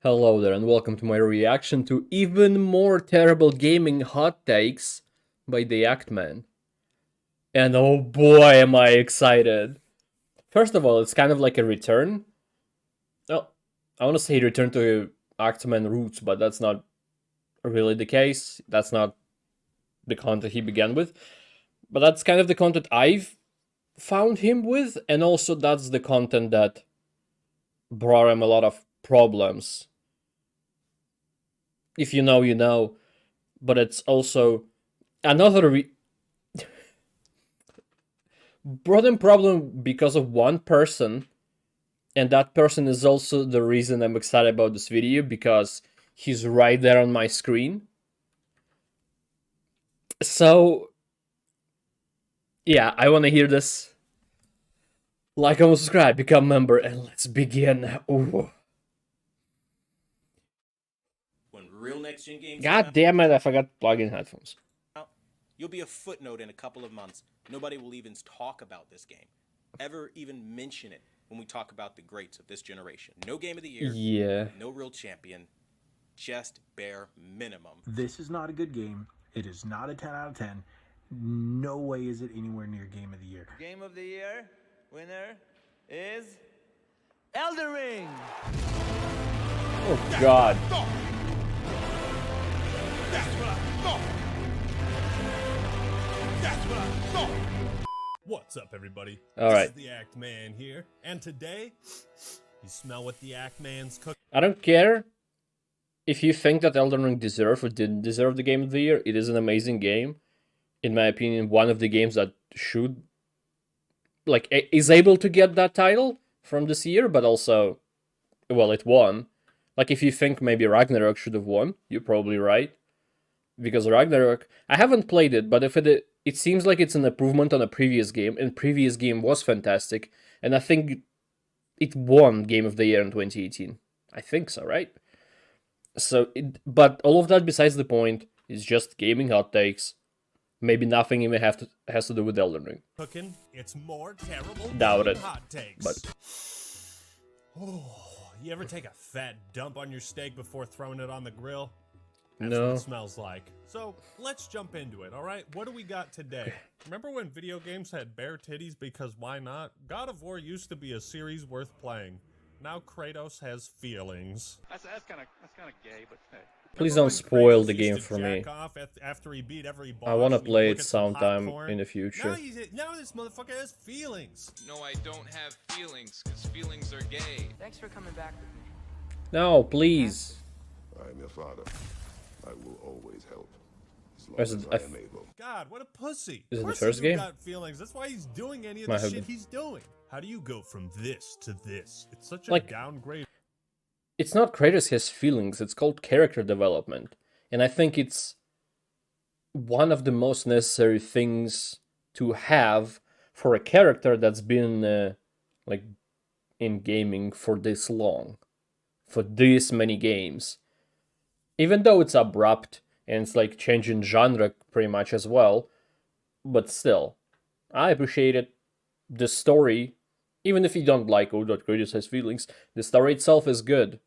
Hello there and welcome to my reaction to even more terrible gaming hot takes by the Actman. And oh boy am I excited. First of all, it's kind of like a return. Oh, I want to say return to Actman roots, but that's not really the case. That's not the content he began with. But that's kind of the content I've found him with, and also that's the content that brought him a lot of problems. If you know, you know. But it's also another brought him problem because of one person, and that person is also the reason I'm excited about this video, because he's right there on my screen. So yeah, I want to hear this. Like, comment, subscribe, become member, and let's begin. Ooh. When real next-gen games God damn it, I forgot to plug in headphones. You'll be a footnote in a couple of months. Nobody will even talk about this game. Ever even mention it when we talk about the greats of this generation. No game of the year. Yeah. No real champion. Just bare minimum. This is not a good game. It is not a 10 out of 10. No way is it anywhere near game of the year. Game of the year winner is Elden Ring. Oh God. That's what I thought. That's what I thought. What's up, everybody? All right. This is the Act Man here, and today, you smell what the Act Man's cooking. I don't care if you think that Elden Ring deserved or didn't deserve the game of the year. It is an amazing game. In my opinion, one of the games that should, like, is able to get that title from this year, but also, well, it won. Like, if you think maybe Ragnarok should have won, you're probably right. Because Ragnarok, I haven't played it, but if it seems like it's an improvement on a previous game, and previous game was fantastic, and I think it won Game of the Year in 2018. I think so, right? So, but all of that besides the point is just gaming hot takes. Maybe nothing even has to do with Elden Ring. Cooking, it's more terrible Doubt than it, hot takes. but oh, you ever take a fat dump on your steak before throwing it on the grill? That's No. what it smells like. So let's jump into it, all right? What do we got today? Remember when video games had bare titties because why not? God of War used to be a series worth playing. Now Kratos has feelings. That's kind of gay, but hey. please Remember don't when spoil Kratos the used game to for me. jack off after he beat every boss I want to and he'd play look it at some sometime popcorn? in the future. Now this motherfucker has feelings. No, I don't have feelings, because feelings are gay. Thanks for coming back with me. No, please. I am your father. I will always help. As long Is as it- I I am able. God, what a pussy. Is it the Of course first he game? got feelings. That's why he's doing any of Might the have shit been. he's doing. How do you go from this to this? It's such a Like- downgrade. It's not Kratos has feelings, it's called character development. And I think it's one of the most necessary things to have for a character that's been like in gaming for this long, for this many games. Even though it's abrupt and it's like changing genre pretty much as well, but still, I appreciate it. The story, even if you don't like that Kratos has feelings, the story itself is good.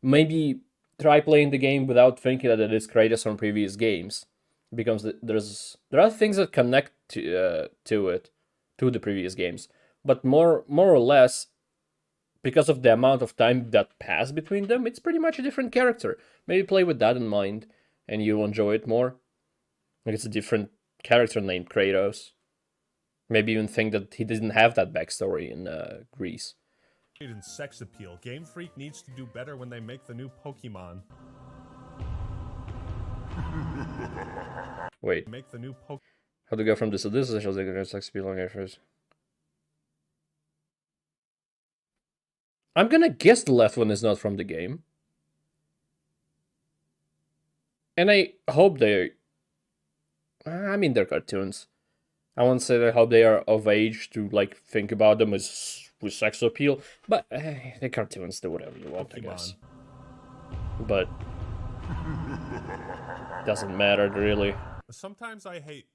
Maybe try playing the game without thinking that it is Kratos from previous games, because there are things that connect to it, to the previous games, but more or less, because of the amount of time that passed between them, it's pretty much a different character. Maybe play with that in mind, and you'll enjoy it more. Like, it's a different character named Kratos. Maybe even think that he didn't have that backstory in Greece. And sex appeal. Game Freak needs to do better when they make the new Pokemon. Wait, Make the new Pokemon. how to go from this to this? I shall take a sex appeal on here first. I'm gonna guess the left one is not from the game. And I hope they're... I mean, they're cartoons. I won't say that I hope they are of age to, like, think about them as with sex appeal, but the cartoons, do whatever you want, I guess. But doesn't matter, really. Sometimes I hate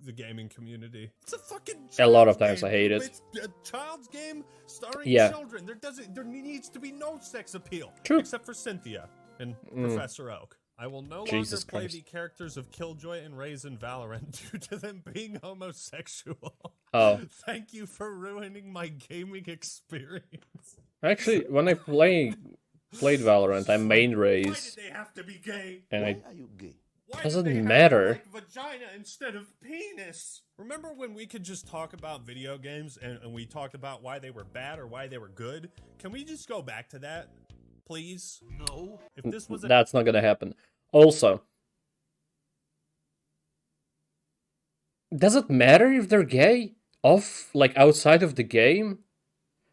the gaming community. It's a fucking A lot of child's times I game. hate it. It's a child's game starring Yeah. children. There needs to be no sex appeal. True. Except for Cynthia and Professor Oak. I will no Jesus longer play Christ. the characters of Killjoy and Raze in Valorant due to them being homosexual. Oh. Thank you for ruining my gaming experience. Actually, when I played Valorant, I main Why Raze, did they have to be gay? and Why are you gay? Why Doesn't did they matter. have to like vagina instead of penis? Remember when we could just talk about video games and we talked about why they were bad or why they were good? Can we just go back to that, please? No. If this was that's not gonna happen. Also, does it matter if they're gay? Like outside of the game?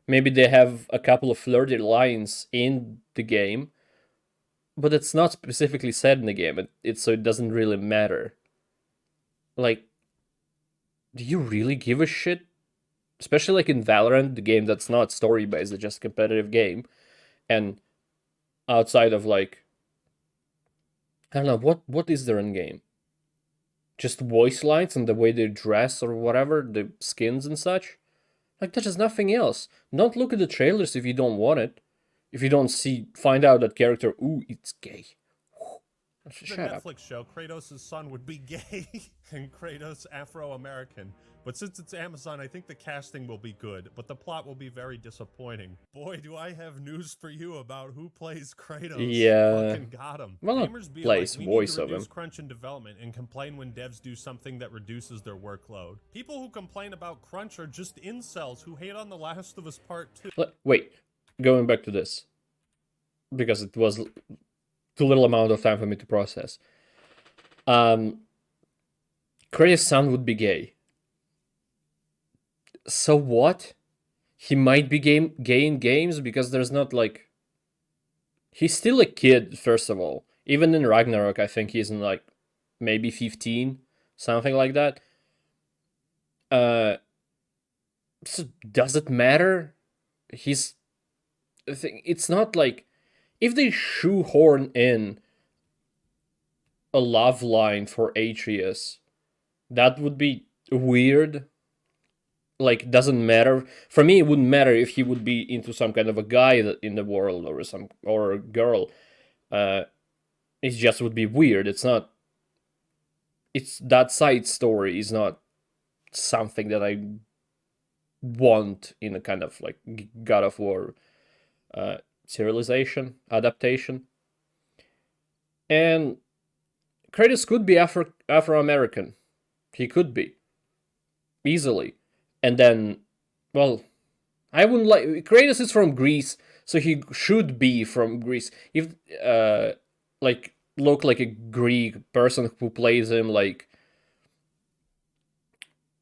Maybe they have a couple of flirty lines in the game, but it's not specifically said in the game. So it doesn't really matter. Like, do you really give a shit? Especially like in Valorant, the game that's not story based, it's just a competitive game, and outside of like, I don't know, what is there in game? Just voice lines and the way they dress or whatever, the skins and such? Like, there's nothing else. Don't look at the trailers if you don't want it. If you don't find out that character, ooh, it's gay. the Shut up. Netflix show, Kratos' son would be gay and Kratos Afro-American. But since it's Amazon, I think the casting will be good, but the plot will be very disappointing. Boy, do I have news for you about who plays Kratos. Yeah. Fucking got him. Well, not Gamers be plays, like, we voice need to of reduce him. crunch in development and complain when devs do something that reduces their workload. People who complain about crunch are just incels who hate on The Last of Us Part 2. Wait, going back to this, because it was too little amount of time for me to process. Kratos' son would be gay. So what? He might be gay in games because there's not like... He's still a kid, first of all. Even in Ragnarok, I think he's in like maybe 15, something like that. So does it matter? It's not like... If they shoehorn in a love line for Atreus, that would be weird. Like, doesn't matter. For me, it wouldn't matter if he would be into some kind of a guy in the world or a girl. It just would be weird. It's that side story is not something that I want in a kind of like God of War serialization, adaptation. And Kratos could be Afro-American. He could be. Easily. And then, well, I wouldn't like... Kratos is from Greece, so he should be from Greece. If, like, look like a Greek person who plays him, like,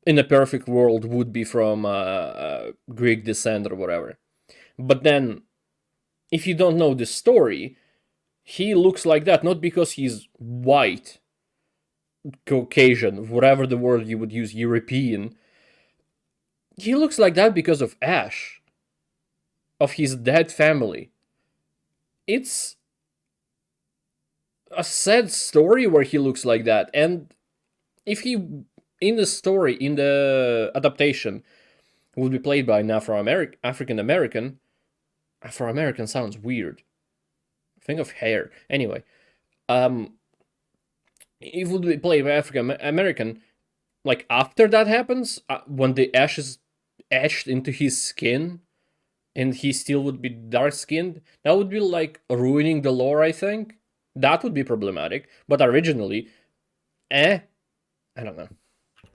in a perfect world would be from Greek descent or whatever. But then, if you don't know the story, he looks like that, not because he's white, Caucasian, whatever the word you would use, European. He looks like that because of Ash, of his dead family. It's a sad story where he looks like that, and if he, in the story, in the adaptation, would be played by an African American. Afro-American sounds weird. Think of hair. Anyway, it would be played by African American. Like, after that happens, when the ash is etched into his skin, and he still would be dark-skinned, that would be like ruining the lore, I think. That would be problematic. But originally, I don't know.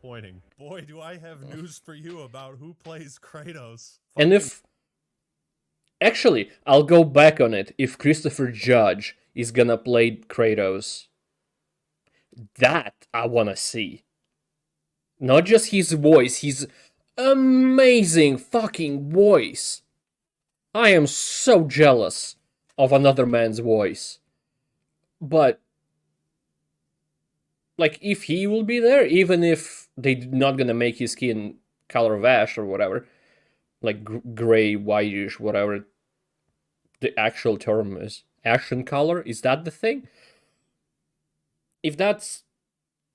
Pointing. Boy, do I have news for you about who plays Kratos. And if... Actually, I'll go back on it. If Christopher Judge is gonna play Kratos, that I wanna see. Not just his voice, his amazing fucking voice. I am so jealous of another man's voice. But, like, if he will be there, even if they're not gonna make his skin color of ash or whatever, like gray, whitish, whatever the actual term is. Ashen color? Is that the thing? If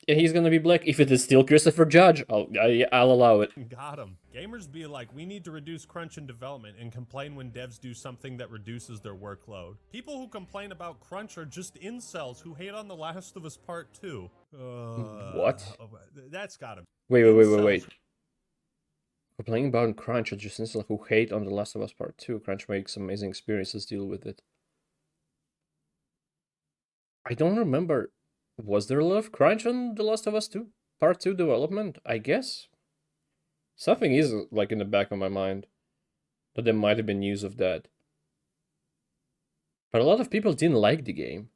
Yeah, he's gonna be black. If it is still Christopher Judge, I'll allow it. Got him. Gamers be like, we need to reduce crunch in development and complain when devs do something that reduces their workload. People who complain about crunch are just incels who hate on The Last of Us Part 2. What? That's got him. Wait. Complaining about crunch are just instead who hate on The Last of Us Part 2. Crunch makes amazing experiences deal with it. I don't remember. Was there a lot of crunch on The Last of Us 2 Part 2 development? I guess. Something is like in the back of my mind. But there might have been news of that. But a lot of people didn't like the game.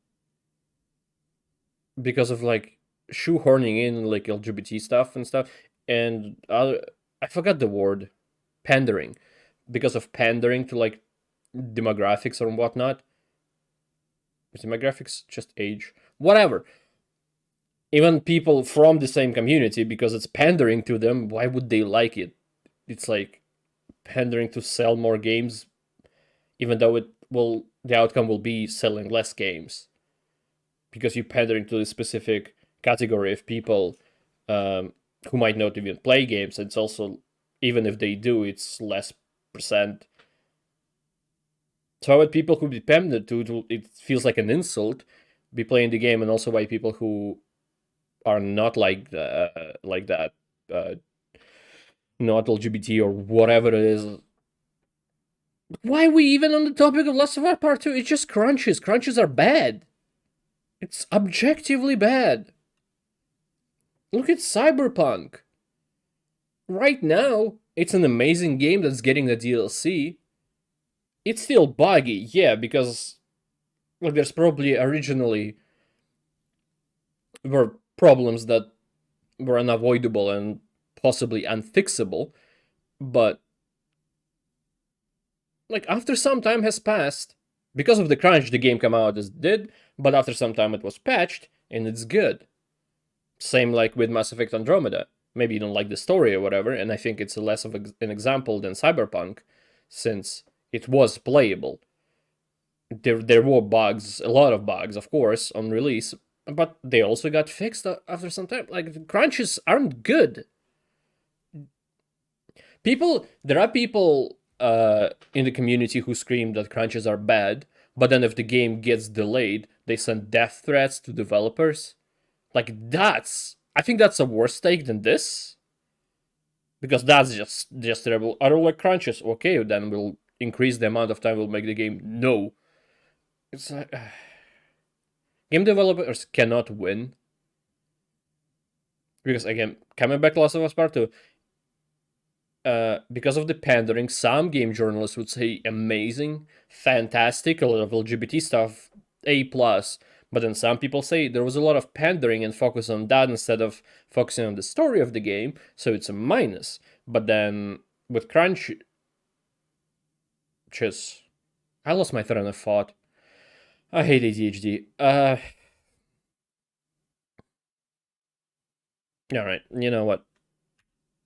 Because of like shoehorning in like LGBT stuff and stuff. And I forgot the word. Pandering. Because of pandering to like demographics or whatnot. Is demographics just age? Whatever. Even people from the same community, because it's pandering to them, why would they like it? It's like pandering to sell more games, even though the outcome will be selling less games. Because you're pandering to a specific category of people who might not even play games. It's also, even if they do, it's less percent. So what people who be pandered to, it feels like an insult, be playing the game, and also why people who are not like that, not LGBT or whatever it is. Why are we even on the topic of Last of Us Part 2? It's just crunches. Crunches are bad. It's objectively bad. Look at Cyberpunk. Right now, it's an amazing game that's getting the DLC. It's still buggy, yeah, because like, there's probably originally were problems that were unavoidable and possibly unfixable, but like after some time has passed, because of the crunch the game came out as it did, but after some time it was patched and it's good. Same like with Mass Effect Andromeda. Maybe you don't like the story or whatever, and I think it's less of an example than Cyberpunk, since it was playable. There were bugs, a lot of bugs, of course, on release, but they also got fixed after some time. Like, the crunches aren't good. There are people in the community who scream that crunches are bad, but then if the game gets delayed, they send death threats to developers. Like, I think that's a worse take than this. Because that's just terrible. I don't like crunches. Okay, then we'll increase the amount of time we'll make the game. No. It's like... game developers cannot win. Because, again, coming back to Last of Us Part 2, because of the pandering, some game journalists would say amazing, fantastic, a lot of LGBT stuff, A+. But then some people say there was a lot of pandering and focus on that instead of focusing on the story of the game, so it's a minus. But then with crunch... I lost my train of thought. I hate ADHD. Alright, you know what?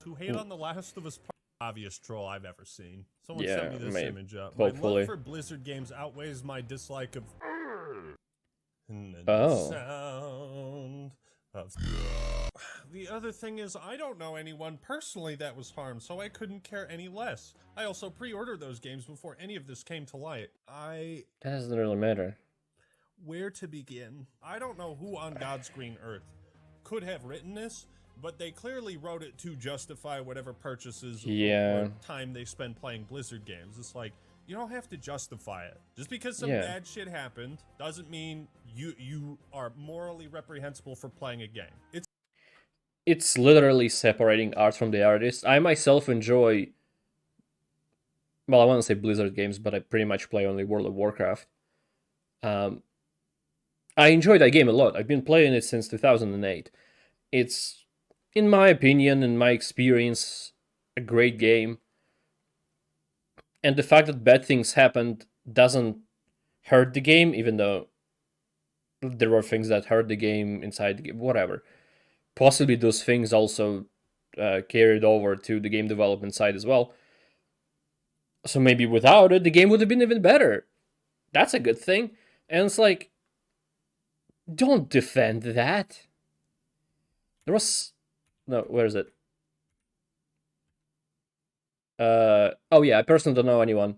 Who hate on The Last of Us Part, obvious troll I've ever seen. Someone Yeah, sent me this maybe. image up. Hopefully. My love for Blizzard games outweighs my dislike of... And then Oh. the sound of... The other thing is, I don't know anyone personally that was harmed, so I couldn't care any less. I also pre-ordered those games before any of this came to light. That doesn't really matter. Where to begin? I don't know who on God's green earth could have written this, but they clearly wrote it to justify whatever purchases or time they spend playing Blizzard games. It's like, you don't have to justify it. Just because some bad shit happened doesn't mean you are morally reprehensible for playing a game. It's literally separating art from the artist. I myself enjoy... Well, I want to say Blizzard games, but I pretty much play only World of Warcraft. I enjoy that game a lot. I've been playing it since 2008. It's, in my opinion, in my experience, a great game. And the fact that bad things happened doesn't hurt the game, even though there were things that hurt the game inside the game, whatever. Possibly those things also carried over to the game development side as well. So maybe without it, the game would have been even better. That's a good thing. And it's like, don't defend that. There was no, where is it? Oh yeah, I personally don't know anyone.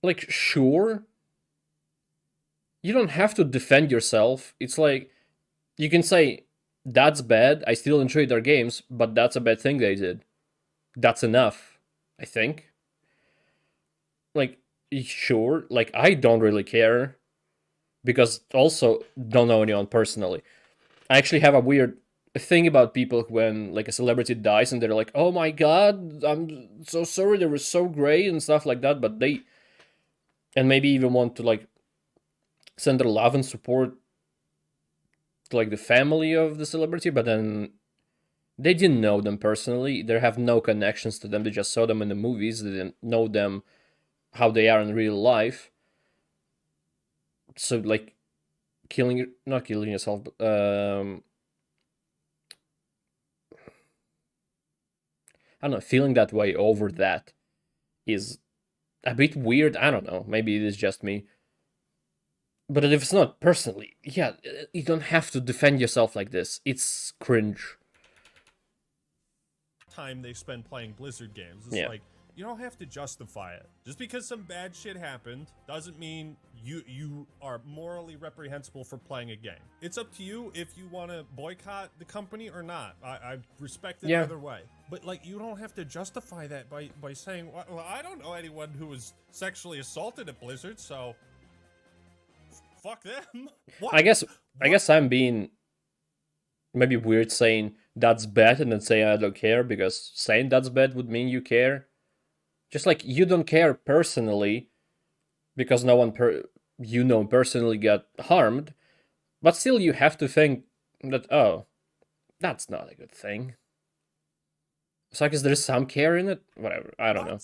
Like, sure, you don't have to defend yourself. It's like you can say that's bad. I still enjoy their games, but that's a bad thing they did. That's enough, I think. Like, sure, like I don't really care because also don't know anyone personally. I actually have a weird thing about people when like a celebrity dies and they're like, "Oh my god, I'm so sorry, they were so great" and stuff like that, but they and maybe even want to like send their love and support to like the family of the celebrity, but then they didn't know them personally. They have no connections to them. They just saw them in the movies. They didn't know them how they are in real life. So like not killing yourself, but I don't know, feeling that way over that is a bit weird. I don't know. Maybe it is just me. But if it's not personally, yeah, you don't have to defend yourself like this. It's cringe. Time they spend playing Blizzard games. It's Yeah. like, you don't have to justify it. Just because some bad shit happened doesn't mean you are morally reprehensible for playing a game. It's up to you if you want to boycott the company or not. I respect it either way. But like, you don't have to justify that by saying, well, I don't know anyone who was sexually assaulted at Blizzard, so fuck them. What? I guess I'm being maybe weird saying that's bad and then saying I don't care, because saying that's bad would mean you care. Just like you don't care personally because no one personally got harmed, but still you have to think that, oh, that's not a good thing. So I guess there's some care in it. Whatever, I don't know.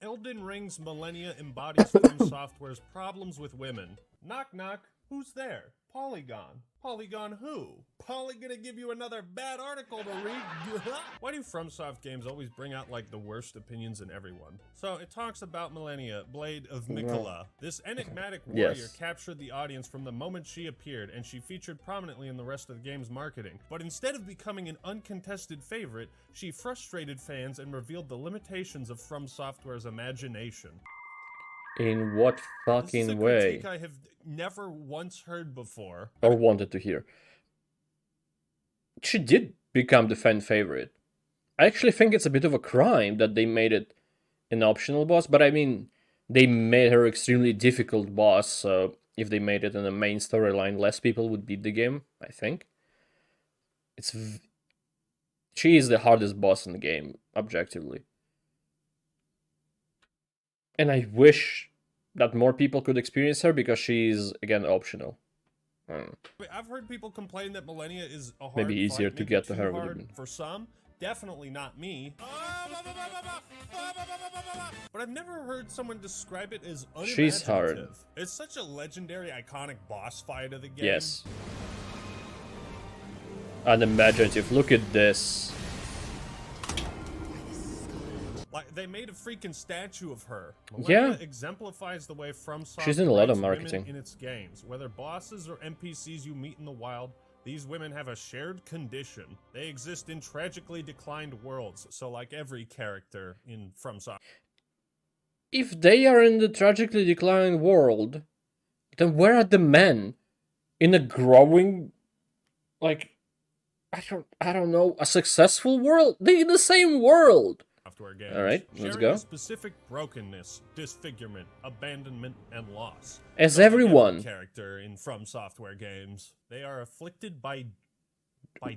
Elden Ring's Millennia embodies From Software's problems with women. Knock knock, who's there? Polygon. Polygon who? Poly gonna give you another bad article to read? Why do FromSoft games always bring out like the worst opinions in everyone? So it talks about Millennia, Blade of Mikola. This enigmatic warrior Yes. captured the audience from the moment she appeared, and she featured prominently in the rest of the game's marketing. But instead of becoming an uncontested favorite, she frustrated fans and revealed the limitations of From Software's imagination. In what This is a fucking way? critique I have never once heard before. Or wanted to hear. She did become the fan favorite. I actually think it's a bit of a crime that they made it an optional boss, but I mean, they made her extremely difficult boss, so if they made it in the main storyline, less people would beat the game, I think. She is the hardest boss in the game, objectively. And I wish that more people could experience her because she's, again, optional. I've heard people complain that Millennia is a hard Maybe easier fight, to maybe get to too her would hard have been. for some. Definitely not me. But I've never heard someone describe it as unimaginative. She's hard. It's such a legendary, iconic boss fight of the game. Yes. Unimaginative. Look at this. Like, they made a freaking statue of her. Yeah. Millennia exemplifies the way FromSoft She's in a lot of treats women marketing. in its games. Whether bosses or NPCs you meet in the wild, these women have a shared condition. They exist in tragically declined worlds, so like every character in FromSoft. If they are in the tragically declining world, then where are the men? In a growing, like, I don't know, a successful world? They're in the same world. Software games. All right, let's sharing go. A specific brokenness, disfigurement, abandonment, and loss. As So like every everyone. character in From Software games, they are afflicted by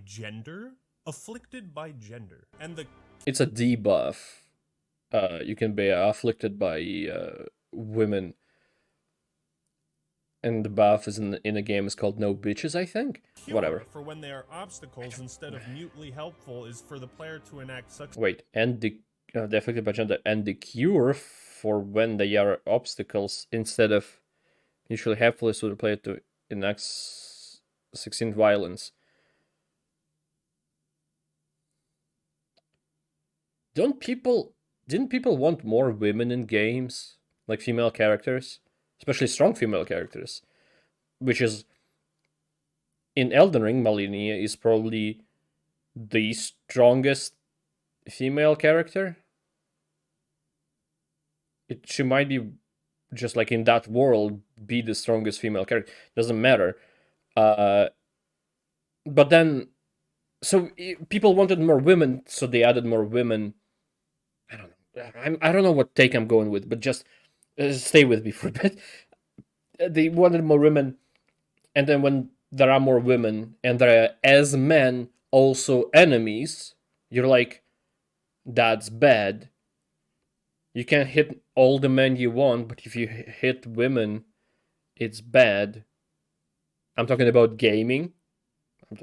gender, afflicted by gender, and the It's a debuff. You can be afflicted by women. And the buff is in a game is called No Bitches, I think. cure Whatever. for when they are obstacles instead of mutely helpful is for the player to enact such. Wait, and the afflicted by gender, and the cure for when they are obstacles instead of usually helpful is for the player to enact 16 violence. Didn't people want more women in games, like female characters, especially strong female characters, which is in Elden Ring, Malinia is probably the strongest female character. She might be, just like in that world, be the strongest female character. Doesn't matter. But then, so people wanted more women, so they added more women. I don't know. I don't know what take I'm going with, but just stay with me for a bit. They wanted more women, and then when there are more women and there are as men also enemies, you're like, that's bad. You can hit all the men you want, but if you hit women, it's bad. I'm talking about gaming. I'm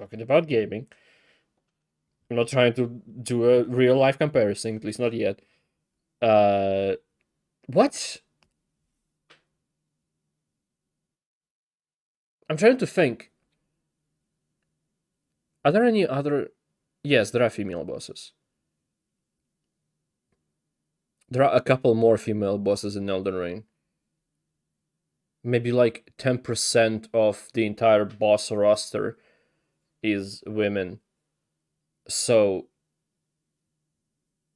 not trying to do a real life comparison, at least not yet. What? I'm trying to think. Are there any other... Yes, there are female bosses. There are a couple more female bosses in Elden Ring. Maybe like 10% of the entire boss roster is women. So,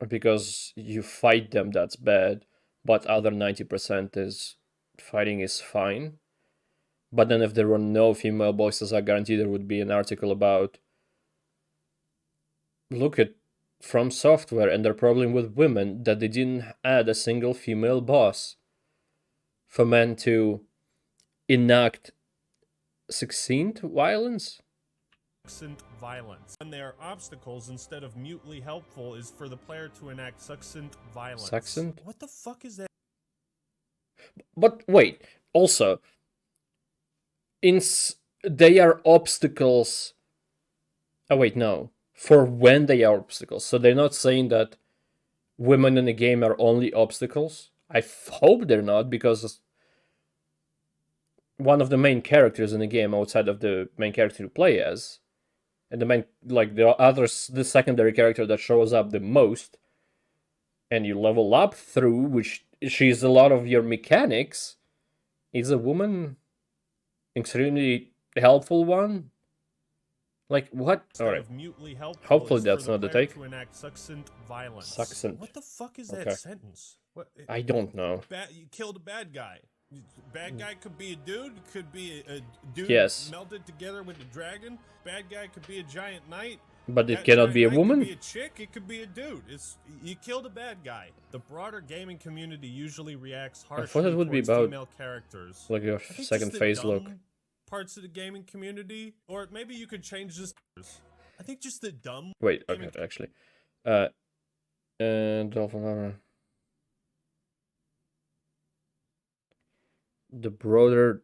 because you fight them, that's bad. But other 90% is fighting is fine. But then if there were no female bosses, I guarantee there would be an article about, look at From Software and their problem with women, that they didn't add a single female boss for men to enact succinct violence. Succinct violence. When they are obstacles instead of mutely helpful is for the player to enact succinct violence. Succinct? What the fuck is that? But wait, also, they are obstacles. Oh wait, no. For when they are obstacles. So they're not saying that women in the game are only obstacles. I hope they're not, because one of the main characters in the game, outside of the main character you play as, and the main, like the secondary character that shows up the most, and you level up through, which she's a lot of your mechanics, is a woman. Extremely helpful one. Like, what? Alright. Hopefully that's not the take. Succinct violence. Succinct. What the fuck is that sentence? What? I don't know. You killed a bad guy. Bad guy could be a dude, could be a dude melted together with a dragon. Bad guy could be a giant knight. But it cannot be a woman? It could be a chick, it could be a dude. You killed a bad guy. The broader gaming community usually reacts harshly it would be towards about, female characters. like, your second phase look. Parts of the gaming community, or maybe you could change this. I think just the dumb. Wait, okay, actually, and the broader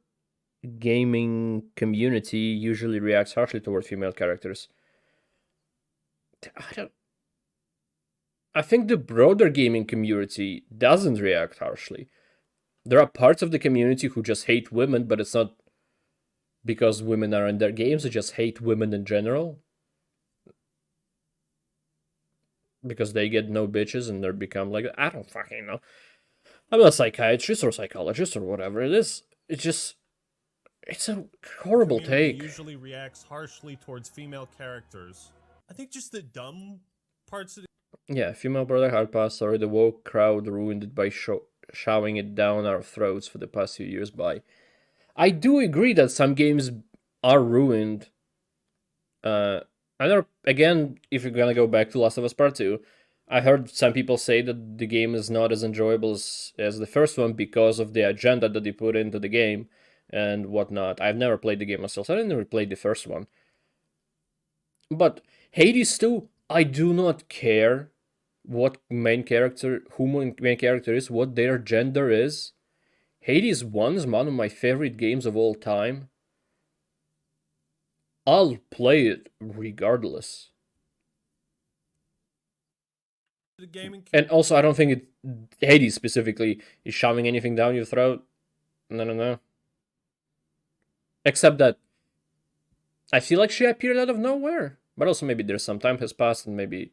gaming community usually reacts harshly toward female characters. I think the broader gaming community doesn't react harshly. There are parts of the community who just hate women, but it's not because women are in their games, they just hate women in general. Because they get no bitches and they become like, I don't fucking know. I'm not a psychiatrist or psychologist or whatever it is. It's a horrible take. Usually reacts harshly towards female characters. I think just the dumb parts of the... Yeah, female brother hard pass. Sorry, the woke crowd ruined it by shoving it down our throats for the past few years by. I do agree that some games are ruined. I know, again, if you're gonna go back to Last of Us Part 2, I heard some people say that the game is not as enjoyable as the first one because of the agenda that they put into the game and whatnot. I've never played the game myself, so I didn't ever play the first one. But Hades 2, I do not care what who main character is, what their gender is. Hades 1 is one of my favorite games of all time. I'll play it regardless. And also, I don't think Hades specifically is shoving anything down your throat. No. Except that I feel like she appeared out of nowhere. But also maybe there's some time has passed and maybe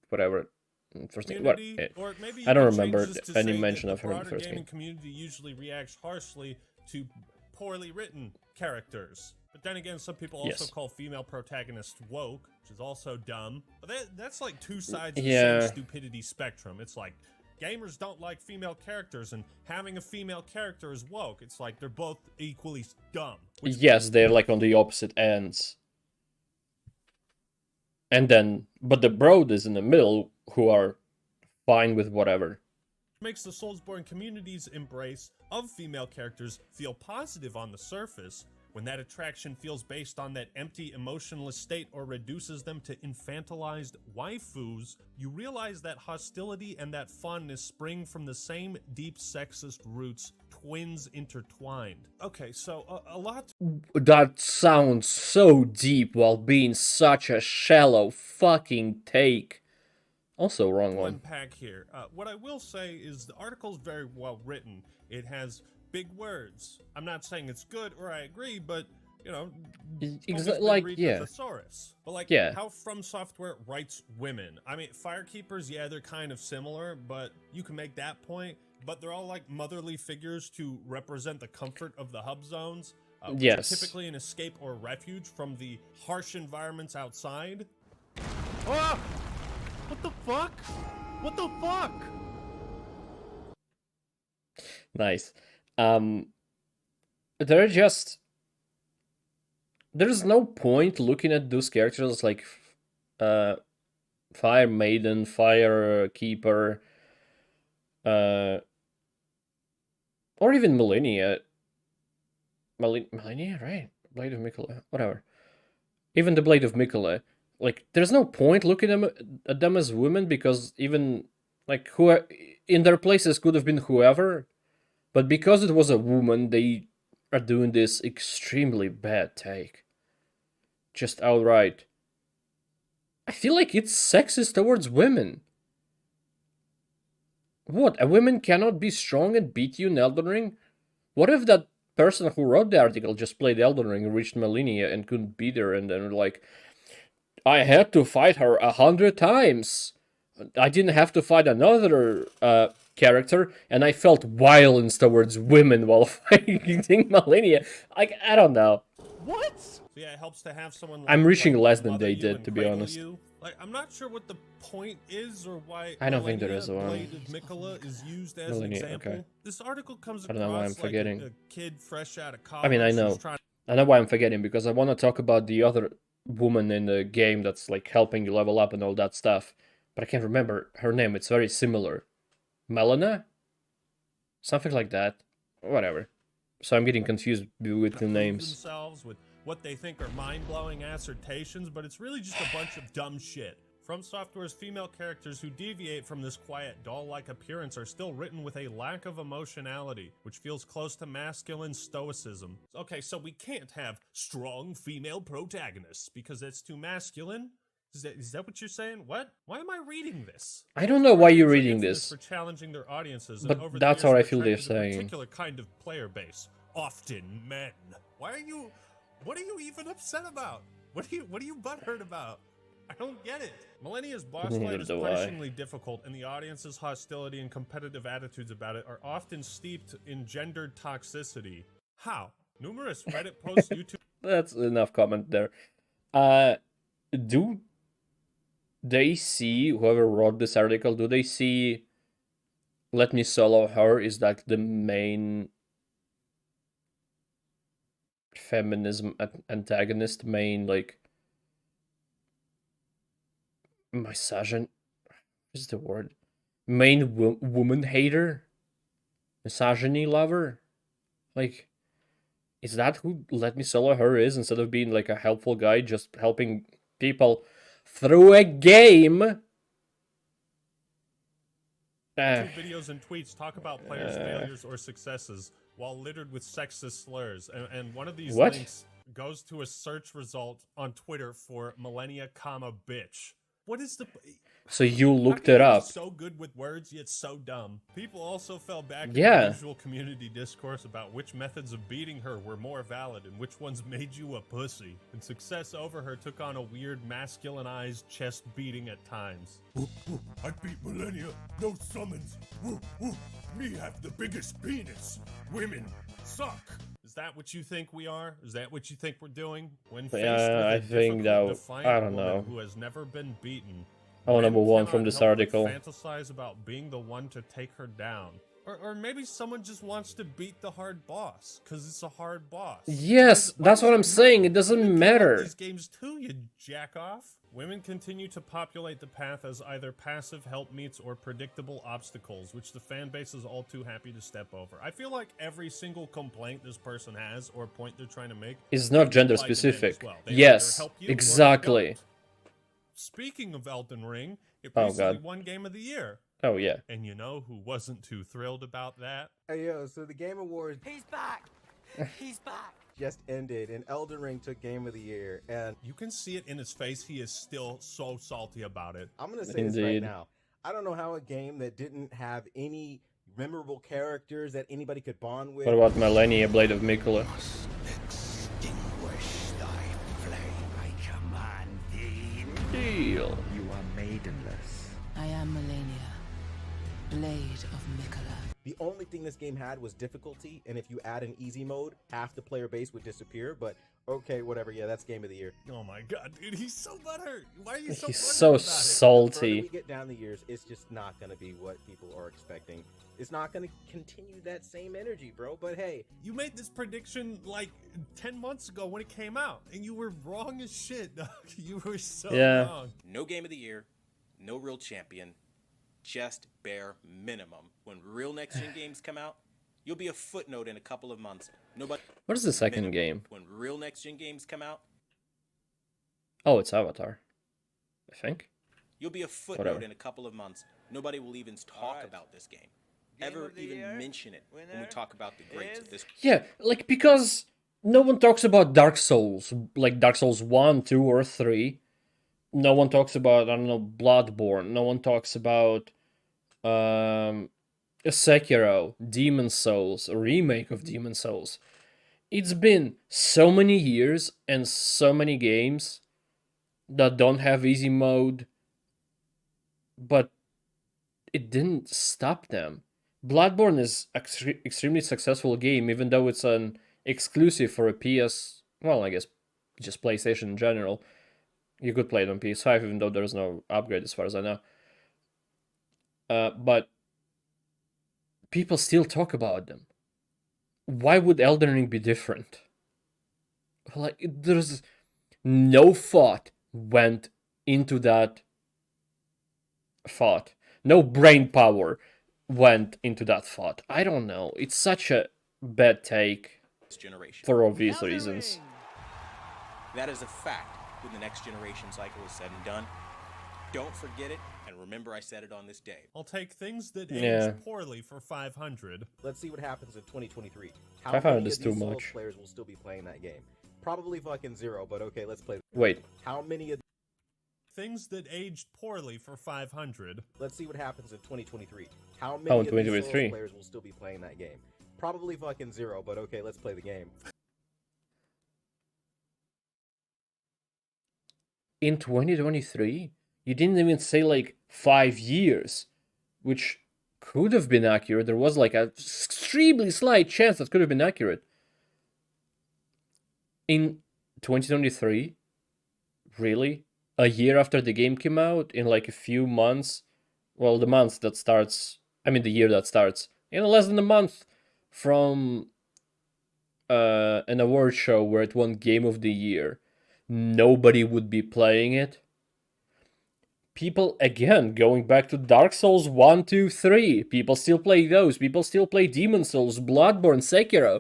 whatever. I don't remember any mention of her in the first game. Community usually reacts harshly to poorly written characters. But then again, some people also Yes. call female protagonists woke, which is also dumb. But that's like two sides of the Yeah. same stupidity spectrum. It's like gamers don't like female characters, and having a female character is woke. It's like they're both equally dumb. Which Yes, they're like on the opposite ends. And then, but the broad is in the middle, who are fine with whatever. makes the Soulsborne community's embrace of female characters feel positive on the surface. When that attraction feels based on that empty, emotionless state or reduces them to infantilized waifus, you realize that hostility and that fondness spring from the same deep sexist roots, twins intertwined. Okay, so a lot That sounds so deep while being such a shallow fucking take. Also, wrong to one. unpack here. What I will say is the article's very well written. It has big words. I'm not saying it's good or I agree, but you know, Like, read yeah. the thesaurus. But like, Yeah. how From Software writes women. I mean, Firekeepers, yeah, they're kind of similar, but you can make that point. But they're all like motherly figures to represent the comfort of the hub zones. Which Yes. are typically an escape or refuge from the harsh environments outside. Ah! What the fuck? What the fuck? Nice. They're just... There's no point looking at those characters like Fire Maiden, Fire Keeper, or even Millennia. Millennia, right? Blade of Mikola, whatever. Even the Blade of Mikola. Like, there's no point looking at them as women, because even, like, who in their places could have been whoever, but because it was a woman, they are doing this extremely bad take. Just outright. I feel like it's sexist towards women. What, a woman cannot be strong and beat you in Elden Ring? What if that person who wrote the article just played Elden Ring and reached Millennia and couldn't beat her, and then like, I had to fight her 100 times. I didn't have to fight another character, and I felt violence towards women while fighting Millennia. Like, I don't know. What? So yeah, it helps to have someone. I'm reaching less than mother they you did, and to be cradle honest. you. Like, I'm not sure what the point is or why. I don't think there Millennia, is one. Blade of Mikola is used as an Millennia, example. okay. This article comes I don't know why I'm across like forgetting. a kid fresh out of college. I mean, I know. who's trying I know why I'm forgetting, because I want to talk about the other woman in the game that's like helping you level up and all that stuff. But I can't remember her name. It's very similar. Melina? Something like that. Whatever. So I'm getting confused with the prove names. themselves with what they think are mind-blowing assertions, but it's really just a bunch of dumb shit. From Software's female characters who deviate from this quiet, doll-like appearance are still written with a lack of emotionality, which feels close to masculine stoicism. Okay, so we can't have strong female protagonists because it's too masculine? Is that what you're saying? What? Why am I reading this? I don't know why you're Are reading infamous this. for challenging their audiences, But and over that's the years how I have feel they're attracted a saying. particular kind of player base, often men. Why are you? What are you even upset about? What are you butthurt about? I don't get it. Millennia's boss Neither fight is do I. punishingly difficult, and the audience's hostility and competitive attitudes about it are often steeped in gendered toxicity. How? Numerous Reddit posts, YouTube. That's enough comment there. Do they see, whoever wrote this article, do they see Let Me Solo Her is like the main feminism antagonist, main like misogyn, what's the word? Main woman hater? Misogyny lover? Like, is that who Let Me Solo Her is, instead of being like a helpful guy just helping people through a game? Videos and tweets talk about players' failures or successes while littered with sexist slurs. And one of these What? links goes to a search result on Twitter for millennia, bitch. What is the... So you How looked can it you be up. So good with words, yet so dumb. People also fell back Yeah. into the usual community discourse about which methods of beating her were more valid and which ones made you a pussy. And success over her took on a weird masculinized chest beating at times. I beat Millennia, no summons. Me have the biggest penis. Women suck. Is that what you think we are? Is that what you think we're doing? When faced with Yeah, a I think difficult, that defiant I don't woman know. who has never been beaten, I want to men move on from cannot this help but article. fantasize about being the one to take her down. Or maybe someone just wants to beat the hard boss, because it's a hard boss. Yes, Why that's does what I'm it saying. matter? It doesn't Women can love matter. these games too, you jack off. Women continue to populate the path as either passive helpmeets or predictable obstacles, which the fan base is all too happy to step over. I feel like every single complaint this person has or point they're trying to make Is not can gender apply to men specific. as well. They Yes, either help you or they exactly. don't. Speaking of Elden Ring, it Oh, recently God. won Game of the Year. Oh, yeah. And you know who wasn't too thrilled about that? Hey, yo, so the Game Awards He's back. He's back. just ended, and Elden Ring took Game of the Year, and You can see it in his face. He is still so salty about it. I'm gonna say this right Indeed. now. I don't know how a game that didn't have any memorable characters that anybody could bond with. What about Melania, Blade of Mikola? Extinguish thy flame. I command thee. Deal. You are maidenless. I am Melania, Blade of Mikola. The only thing this game had was difficulty, and if you add an easy mode, half the player base would disappear. But okay, whatever. Yeah, that's Game of the Year. Oh my god, dude, he's so butthurt. Why are you so He's butthurt so about it? The further salty. we get down the years, it's just not gonna be what people are expecting. It's not gonna continue that same energy, bro. But hey, You made this prediction like 10 months ago when it came out, and you were wrong as shit, dog. You were so Yeah. wrong. No game of the year, no real champion, just bare minimum. When real next gen games come out, you'll be a footnote in a couple of months. Nobody. What is the second minimum. game? When real next gen games come out, Oh, it's Avatar. I think. you'll be a footnote Whatever. in a couple of months. Nobody will even talk Alright. about this game. Game Ever of the even year mention it when we winner talk about the greats of is- this. Yeah, like, because no one talks about Dark Souls, like Dark Souls 1, 2, or 3. No one talks about, I don't know, Bloodborne. No one talks about Sekiro, Demon Souls, a remake of Demon Souls. It's been so many years and so many games that don't have easy mode, but it didn't stop them. Bloodborne is extremely successful game, even though it's an exclusive for a PS. Well, I guess just PlayStation in general. You could play it on PS5, even though there's no upgrade, as far as I know. But people still talk about them. Why would Elden Ring be different? Like, there's no thought went into that thought. No brain power went into that thought. I don't know. It's such a bad take Generation. for obvious Elden reasons. Ring. That is a fact when the next generation cycle is said and done. Don't forget it, and remember I said it on this day. I'll take things that Yeah. age poorly for 500. let's see what happens in 2023. How 500 many is of too these Souls much. players will still be playing that game? Probably fucking zero. But okay, let's play. Wait, How many of Things that aged poorly for 500. Let's see what happens in 2023. How many Oh, in of these 2023. Souls players will still be playing that game? Probably fucking zero. But okay, let's play the game. in 2023, you didn't even say like 5 years, which could have been accurate. There was like a extremely slight chance that could have been accurate. In 2023, really? A year after the game came out, in like a few months, well, the month that starts, the year that starts, in less than a month from an award show where it won Game of the Year, nobody would be playing it. People, again, going back to Dark Souls 1, 2, 3, people still play those. People still play Demon Souls, Bloodborne, Sekiro.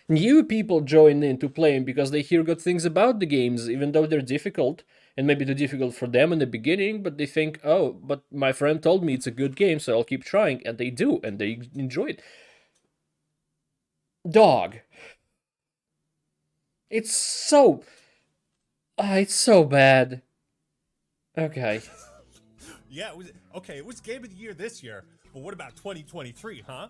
New people join in to play them because they hear good things about the games, even though they're difficult. And maybe they're difficult for them in the beginning, but they think, oh, but my friend told me it's a good game, so I'll keep trying. And they do, and they enjoy it. Dog. It's so bad. Okay. Yeah, it was Game of the Year this year, but what about 2023, huh?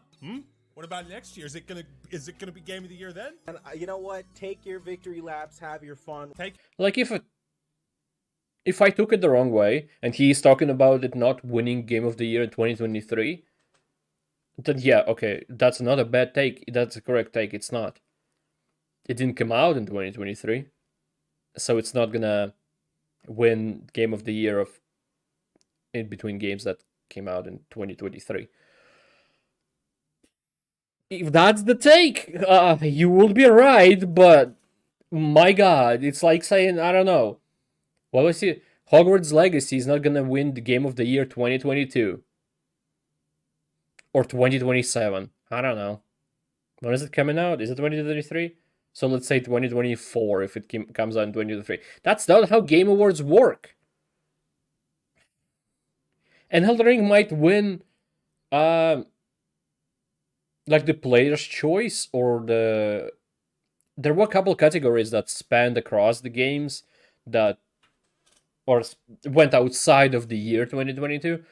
What about next year? Is it gonna be Game of the Year then? And you know what? Take your victory laps, have your fun. Like, if I took it the wrong way, and he's talking about it not winning Game of the Year in 2023, then yeah, okay, that's not a bad take. That's a correct take. It's not. it didn't come out in 2023, so it's not gonna win Game of the Year of in between games that came out in 2023. If that's the take, you will be right, but my god, it's like saying, I don't know, what was it? Hogwarts Legacy is not gonna win the Game of the Year 2022 or 2027. I don't know. When is it coming out? Is it 2023? So let's say 2024 if it comes out in 2023. That's not how Game Awards work. And Elden Ring might win, like the player's choice or the. There were a couple categories that spanned across the games that, or went outside of the year 2022.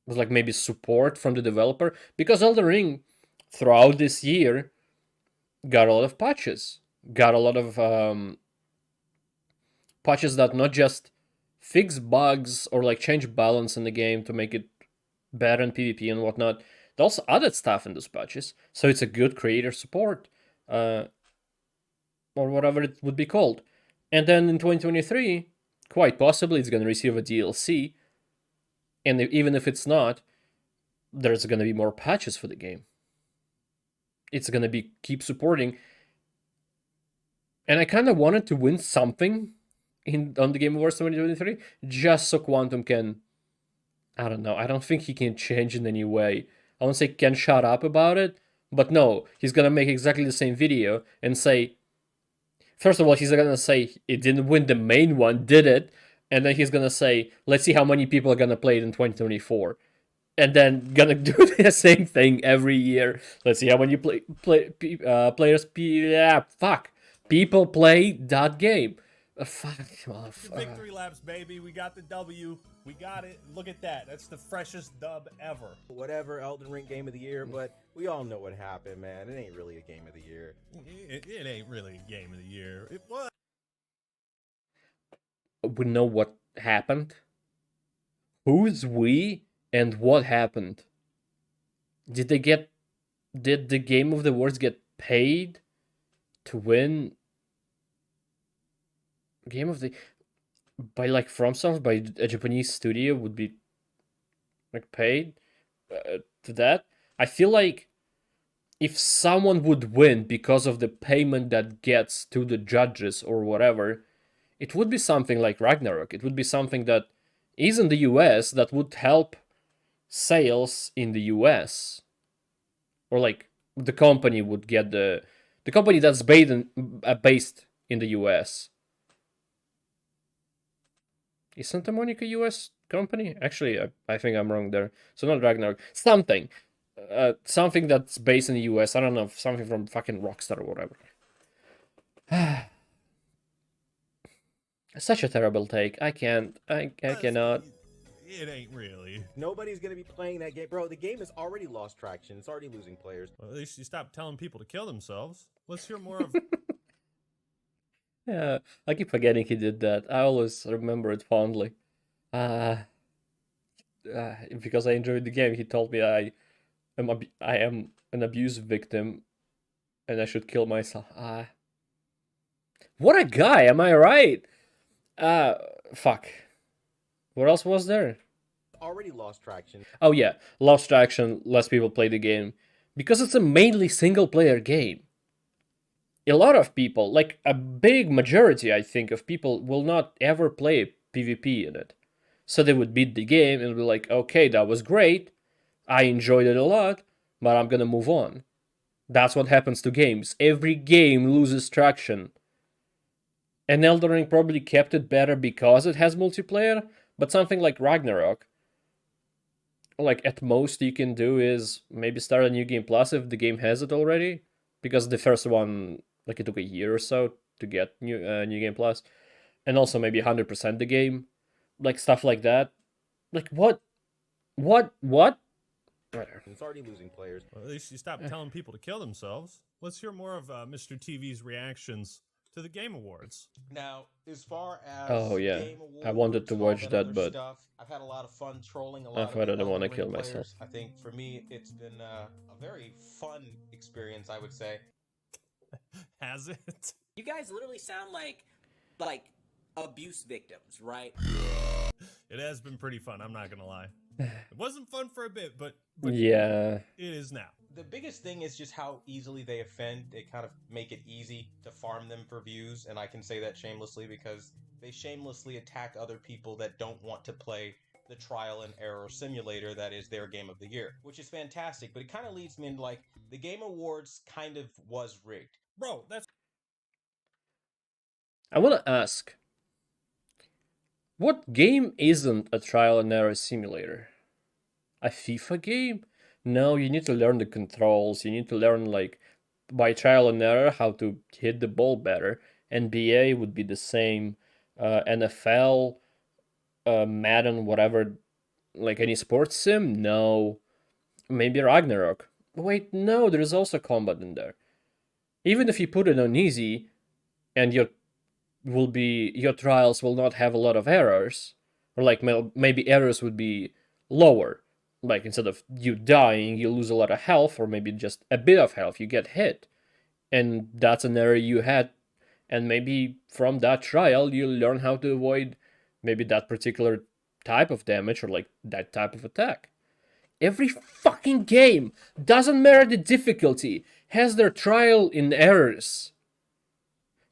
Was like maybe support from the developer, because Elden Ring throughout this year got a lot of patches, got a lot of patches that not just fix bugs or like change balance in the game to make it better in PvP and whatnot. They also added stuff in those patches, so it's a good creator support, or whatever it would be called. And then in 2023, quite possibly it's going to receive a DLC, and even if it's not, there's going to be more patches for the game. It's going to be keep supporting. And I kind of wanted to win something on the Game Awards 2023, just so Quantum can, I don't know, I don't think he can change in any way. I won't say can shut up about it, but no, he's going to make exactly the same video and say, first of all, he's going to say it didn't win the main one, did it? And then he's going to say, let's see how many people are going to play it in 2024. And then gonna do the same thing every year. Let's see how many people play that game. Victory laps, baby. We got the W. We got it. Look at that. That's the freshest dub ever. Whatever, Elden Ring Game of the Year, but we all know what happened, man. It ain't really a Game of the Year. It ain't really a Game of the Year. It was. We know what happened. Who's we? And what happened? Did the Game of the Awards get paid to win Game of the by like FromSoft, by a Japanese studio would be like paid to that? I feel like if someone would win because of the payment that gets to the judges or whatever, it would be something like Ragnarok. It would be something that is in the US that would help sales in the US, or like the company would get the company that's based in the US. Is Santa Monica US company? Actually, I think I'm wrong there. So not Ragnarok, something that's based in the US. I don't know, something from fucking Rockstar or whatever. Such a terrible take. I cannot. It ain't really. Nobody's gonna be playing that game, bro. The game has already lost traction. It's already losing players. Well, at least you stopped telling people to kill themselves. Let's hear more of. Yeah, I keep forgetting he did that. I always remember it fondly. Because I enjoyed the game, he told me I am an abuse victim, and I should kill myself. What a guy! Am I right? Fuck. What else was there? Already lost traction. Oh yeah, lost traction, less people play the game. Because it's a mainly single-player game. A lot of people, like a big majority, I think, of people will not ever play PvP in it. So they would beat the game and be like, okay, that was great, I enjoyed it a lot, but I'm gonna move on. That's what happens to games. Every game loses traction. And Elden Ring probably kept it better because it has multiplayer, but something like Ragnarok, like at most you can do is maybe start a new game plus if the game has it already, because the first one, like it took a year or so to get new game plus, and also maybe 100% the game, like stuff like that. Like what? It's already losing players. Well, at least you stopped telling people to kill themselves. Let's hear more of Mr. TV's reactions to the Game Awards. Now, as far as Oh yeah, Game Awards, I wanted to watch that, other but stuff, I've had a lot of fun trolling a lot I of thought I the didn't want to Elden kill Ring players. myself. I think for me, it's been a very fun experience, I would say. has it. You guys literally sound like abuse victims, right? It has been pretty fun, I'm not gonna lie. It wasn't fun for a bit, but yeah, it is now. The biggest thing is just how easily they offend. They kind of make it easy to farm them for views, and I can say that shamelessly because they shamelessly attack other people that don't want to play the trial and error simulator that is their game of the year, which is fantastic, but it kind of leads me into, like, the Game Awards kind of was rigged. Bro, that's... I want to ask, what game isn't a trial and error simulator? A FIFA game? No, you need to learn the controls. You need to learn, like, by trial and error how to hit the ball better. NBA would be the same. NFL, Madden, whatever, like any sports sim? No. Maybe Ragnarok. Wait, no, there's also combat in there. Even if you put it on easy, and your trials will not have a lot of errors, or like maybe errors would be lower. Like instead of you dying, you lose a lot of health, or maybe just a bit of health, you get hit, and that's an error you had, and maybe from that trial you learn how to avoid maybe that particular type of damage or like that type of attack. Every fucking game, doesn't matter the difficulty, has their trial in errors.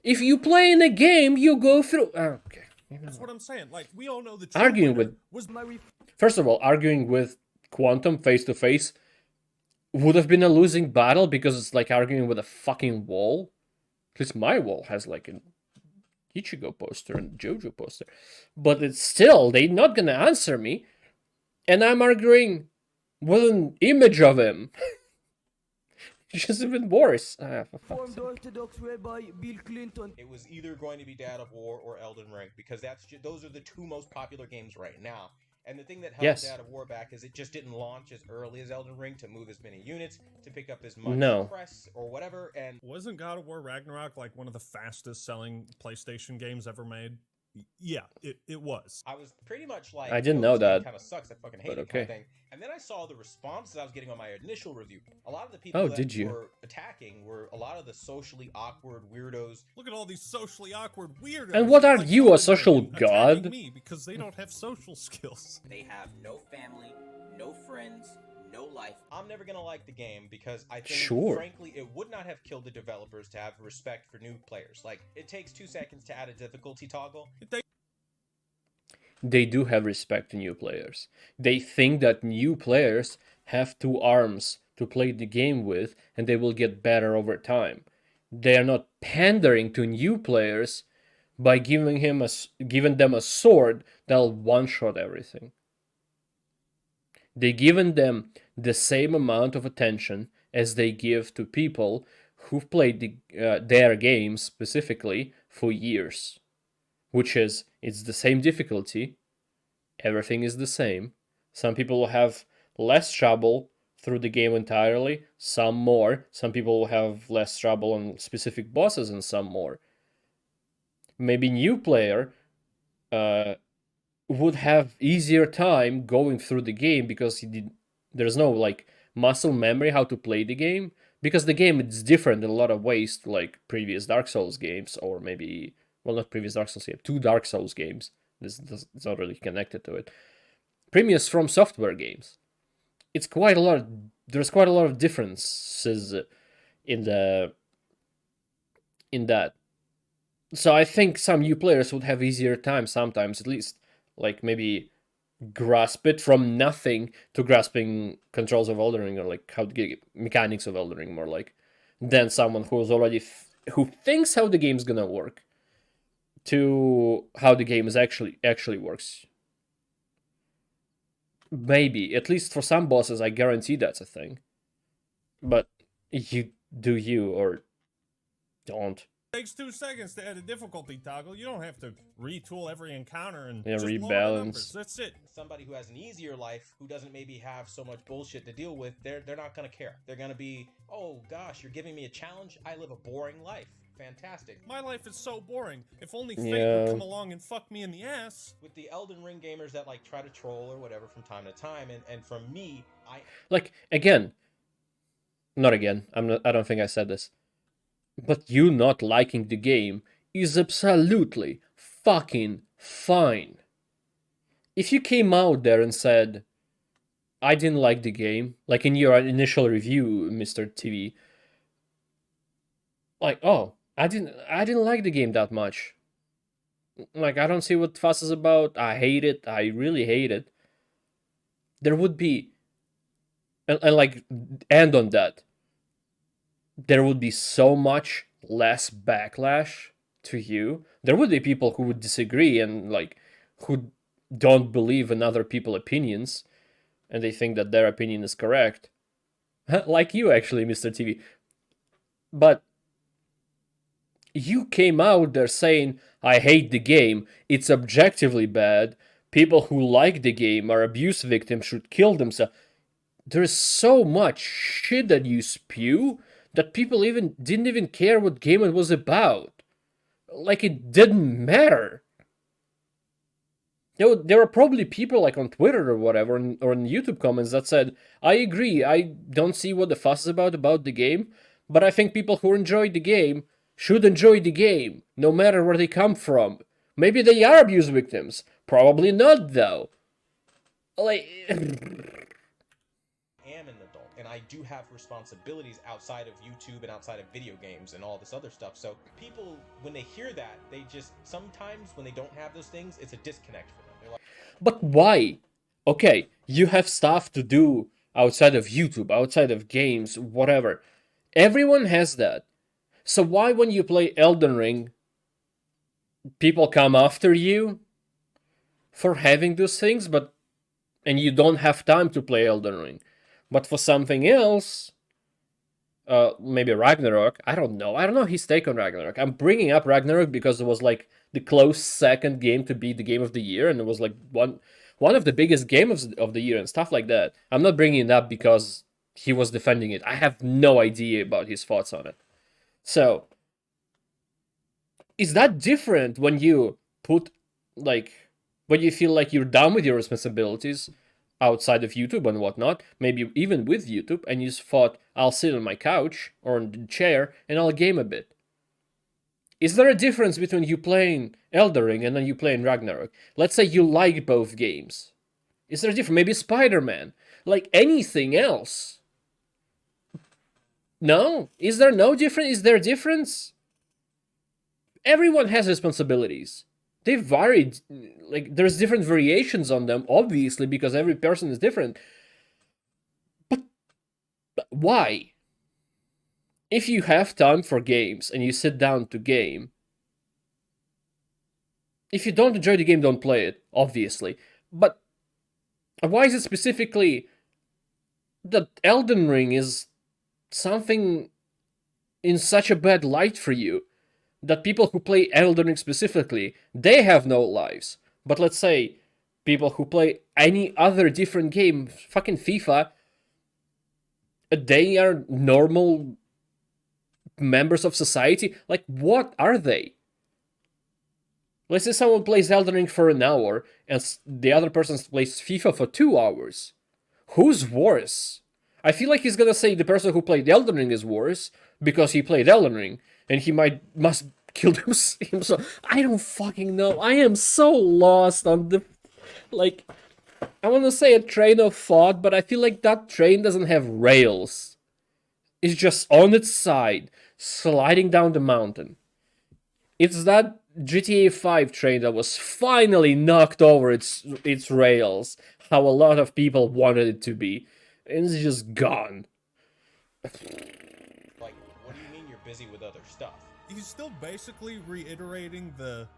If you play in a game, you go through. Okay. That's what I'm saying. Like, we all know the true arguing with was my. First of all, arguing with Quantum face to face would have been a losing battle because it's like arguing with a fucking wall. At least my wall has like an Ichigo poster and JoJo poster, but it's still they're not gonna answer me, and I'm arguing with an image of him. It's just even worse. It was either going to be Dad of War or Elden Ring because those are the two most popular games right now. And the thing that held Dad of War back is it just didn't launch as early as Elden Ring to move as many units, to pick up as much press or whatever. And wasn't God of War Ragnarok like one of the fastest selling PlayStation games ever made? Yeah, it was. I was pretty much like, I didn't know that. Kind of sucks. I fucking hate it, kind of thing. And then I saw the responses I was getting on my initial review. A lot of the people that were attacking were a lot of the socially awkward weirdos. Look at all these socially awkward weirdos. And what are like you, a social god? Me because they don't have social skills. They have no family, no friends, no life. I'm never gonna like the game because I think, frankly, it would not have killed the developers to have respect for new players. Like, it takes 2 seconds to add a difficulty toggle. They do have respect to new players. They think that new players have 2 arms to play the game with, and they will get better over time. They are not pandering to new players by giving them a sword that'll one-shot everything. They've given them the same amount of attention as they give to people who've played their games specifically for years. Which is, it's the same difficulty, everything is the same. Some people will have less trouble through the game entirely, some more. Some people will have less trouble on specific bosses and some more. Maybe new player would have easier time going through the game because there's no like muscle memory how to play the game, because the game is different in a lot of ways to like previous Dark Souls games, or maybe, well, not previous Dark Souls games, 2 Dark Souls games. It's not really connected to it. Previous From Software games. There's quite a lot of differences in that. So I think some new players would have easier time sometimes, at least, like maybe grasp it from nothing to grasping controls of Elden Ring, or like how to get mechanics of Elden Ring more like, than someone who's already who thinks how the game's gonna work to how the game is actually works. Maybe, at least for some bosses, I guarantee that's a thing. But you or don't. It takes 2 seconds to add a difficulty toggle. You don't have to retool every encounter and just rebalance. Lower the numbers. That's it. Somebody who has an easier life, who doesn't maybe have so much bullshit to deal with, they're not gonna care. They're gonna be, oh gosh, you're giving me a challenge? I live a boring life. Fantastic. My life is so boring. If only fate would come along and fuck me in the ass. With the Elden Ring gamers that like try to troll or whatever from time to time, and from me, I like, again, not again. I don't think I said this. But you not liking the game is absolutely fucking fine. If you came out there and said, I didn't like the game, like in your initial review, Mr. TV, like, oh, I didn't like the game that much. Like, I don't see what fuss is about. I hate it. I really hate it. There would be, and like, and on that, there would be so much less backlash to you. There would be people who would disagree and like who don't believe in other people's opinions and they think that their opinion is correct. Like you actually, Mr. TV. But you came out there saying, I hate the game, it's objectively bad, people who like the game are abuse victims, should kill themselves. There's so much shit that you spew that people didn't even care what game it was about. Like it didn't matter. There were probably people like on Twitter or whatever, or in YouTube comments that said, I agree, I don't see what the fuss is about the game, but I think people who enjoy the game should enjoy the game, no matter where they come from. Maybe they are abuse victims. Probably not, though. Like... am an adult, and I do have responsibilities outside of YouTube and outside of video games and all this other stuff. So people, when they hear that, they just, sometimes when they don't have those things, it's a disconnect for them. They're like, but why? Okay, you have stuff to do outside of YouTube, outside of games, whatever. Everyone has that. So why when you play Elden Ring, people come after you for having those things, and you don't have time to play Elden Ring? But for something else, maybe Ragnarok, I don't know his take on Ragnarok. I'm bringing up Ragnarok because it was like the close second game to be the game of the year, and it was like one of the biggest games of the year and stuff like that. I'm not bringing it up because he was defending it. I have no idea about his thoughts on it. So, is that different when you when you feel like you're done with your responsibilities outside of YouTube and whatnot, maybe even with YouTube, and you thought, I'll sit on my couch or on the chair and I'll game a bit? Is there a difference between you playing Elden Ring and then you playing Ragnarok? Let's say you like both games. Is there a difference? Maybe Spider-Man? Like anything else? No? Is there no difference? Is there a difference? Everyone has responsibilities. They varied, like there's different variations on them, obviously, because every person is different. But why? If you have time for games and you sit down to game, if you don't enjoy the game, don't play it, obviously. But why is it specifically that Elden Ring is something in such a bad light for you that people who play Elden Ring specifically, they have no lives? But let's say people who play any other different game, fucking FIFA, they are normal members of society. Like, what are they? Let's say someone plays Elden Ring for an hour and the other person plays FIFA for 2 hours. Who's worse? I feel like he's gonna say the person who played Elden Ring is worse because he played Elden Ring and he must kill himself. I don't fucking know. I am so lost on the, like, I want to say a train of thought, but I feel like that train doesn't have rails. It's just on its side, sliding down the mountain. It's that GTA 5 train that was finally knocked over its rails, how a lot of people wanted it to be, and it's just gone. like, what do you mean you're busy with other stuff? He's still basically reiterating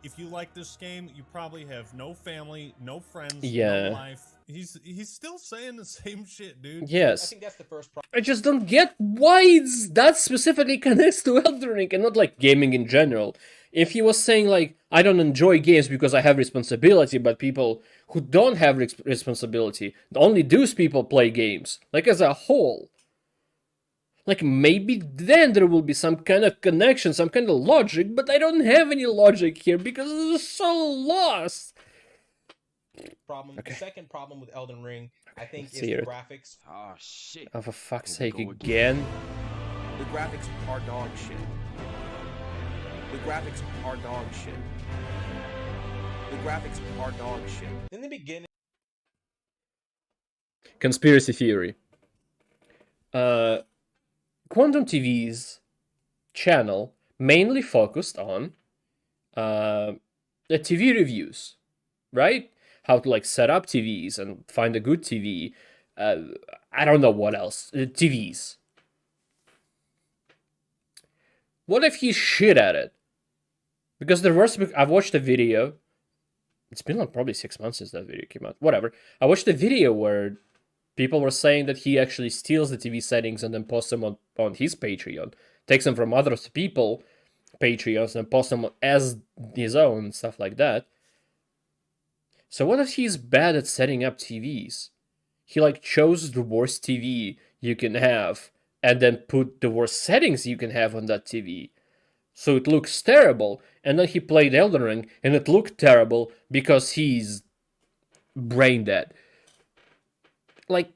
if you like this game, you probably have no family, no friends, no life. He's still saying the same shit, dude. Yes. I think that's the first problem. I just don't get why that specifically connects to Elden Ring and not like gaming in general. If he was saying like, I don't enjoy games because I have responsibility, but people who don't have responsibility, only those people play games, like as a whole. Like, maybe then there will be some kind of connection, some kind of logic, but I don't have any logic here because it's so lost. Okay. The second problem with Elden Ring, I think, is the graphics. Oh, shit. Oh, for fuck's sake, again? The graphics are dog shit. The graphics are dog shit. The graphics are dog shit. In the beginning, Conspiracy theory. Quantum TV's channel mainly focused on the TV reviews, right? How to like set up TVs and find a good TV. I don't know what else. TVs. What if he's shit at it? Because the worst, I've watched a video. It's been like probably 6 months since that video came out. Whatever. I watched a video where people were saying that he actually steals the TV settings and then posts them on his Patreon. Takes them from other people Patreons and posts them as his own, stuff like that. So what if he's bad at setting up TVs? He like chose the worst TV you can have and then put the worst settings you can have on that TV. So it looks terrible. And then he played Elden Ring and it looked terrible because he's brain dead. Like,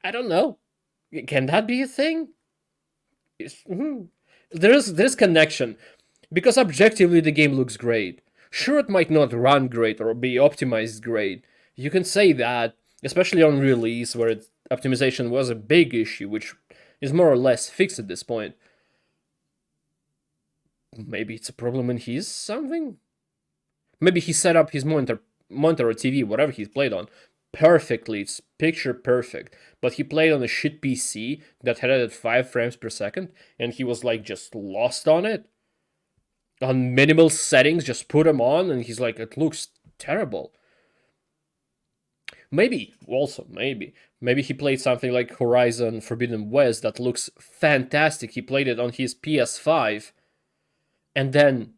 I don't know. Can that be a thing? There's connection. Because objectively the game looks great. Sure, it might not run great or be optimized great. You can say that, especially on release, where optimization was a big issue, which is more or less fixed at this point. Maybe it's a problem in his something? Maybe he set up his monitor or TV, whatever he's played on, perfectly. It's picture perfect. But he played on a shit PC that had it at 5 frames per second, and he was like just lost on it. On minimal settings, just put them on, and he's like, it looks terrible. Maybe he played something like Horizon Forbidden West that looks fantastic. He played it on his PS5, and then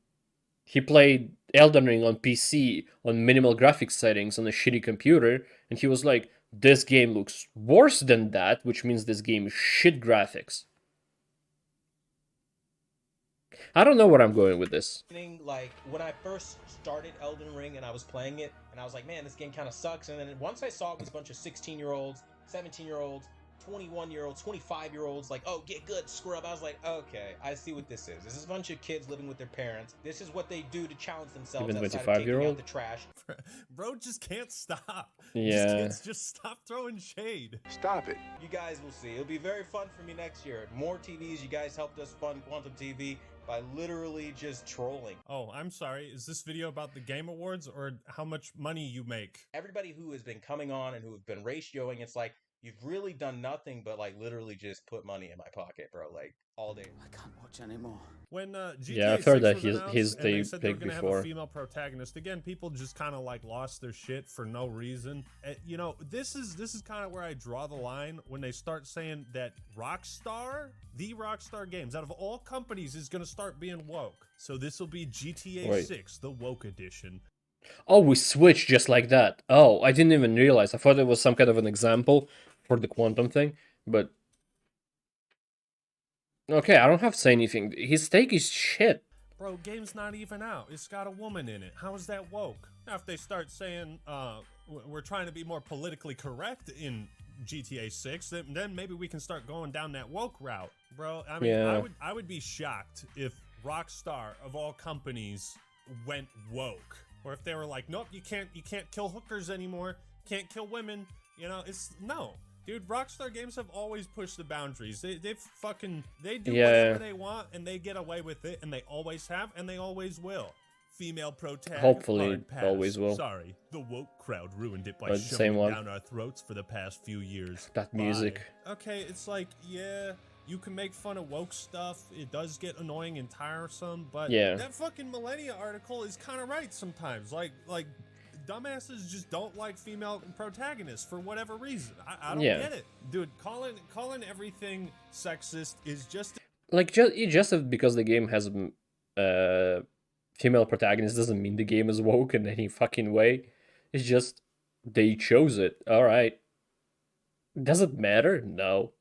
he played Elden Ring on PC on minimal graphics settings on a shitty computer, and he was like, this game looks worse than that, which means this game is shit graphics. I don't know where I'm going with this. like when I first started Elden Ring and I was playing it, and I was like, man, this game kind of sucks. And then once I saw it was a bunch of 16-year-olds, 17-year-olds, 21-year-olds, 25-year-olds, like, oh, get good, scrub. I was like, okay, I see what this is. This is a bunch of kids living with their parents. This is what they do to challenge themselves Even outside of taking 25-year-old? out the trash. Bro just can't stop. Yeah. These kids just stop throwing shade. Stop it. You guys will see. It'll be very fun for me next year. More TVs. You guys helped us fund Quantum TV by literally just trolling. Oh, I'm sorry. Is this video about the Game Awards or how much money you make? Everybody who has been coming on and who have been ratioing, it's like, you've really done nothing but like literally just put money in my pocket, bro. Like all day. I can't watch anymore. When GTA Yeah, I've heard 6 that was he's announced and they the said they were pick gonna have before. a female protagonist, again, people just kind of like lost their shit for no reason. You know, this is kind of where I draw the line when they start saying that Rockstar, the Rockstar Games, out of all companies, is gonna start being woke. So this will be GTA 6, the woke edition. Oh, we switched just like that. Oh, I didn't even realize. I thought it was some kind of an example for the quantum thing, but okay, I don't have to say anything. His take is shit. Bro, game's not even out. It's got a woman in it. How is that woke? Now, if they start saying, we're trying to be more politically correct in GTA 6, then maybe we can start going down that woke route. Bro, I mean, Yeah. I would be shocked if Rockstar, of all companies, went woke. Or if they were like, nope, you can't kill hookers anymore, can't kill women. You know, it's no. Dude, Rockstar Games have always pushed the boundaries. They do whatever they want, and they get away with it, and they always have, and they always will. Female protagonist. Hopefully, hard pass. always will. Sorry, the woke crowd ruined it by But shoving same it one. down our throats for the past few years. That music. Bye. Okay, it's like, yeah, you can make fun of woke stuff. It does get annoying and tiresome, but Yeah. that fucking Millennia article is kind of right sometimes. Like dumbasses just don't like female protagonists for whatever reason. I don't get it, dude. Calling everything sexist is just Like just because the game has female protagonist doesn't mean the game is woke in any fucking way. It's just they chose it. All right. Does it matter? No.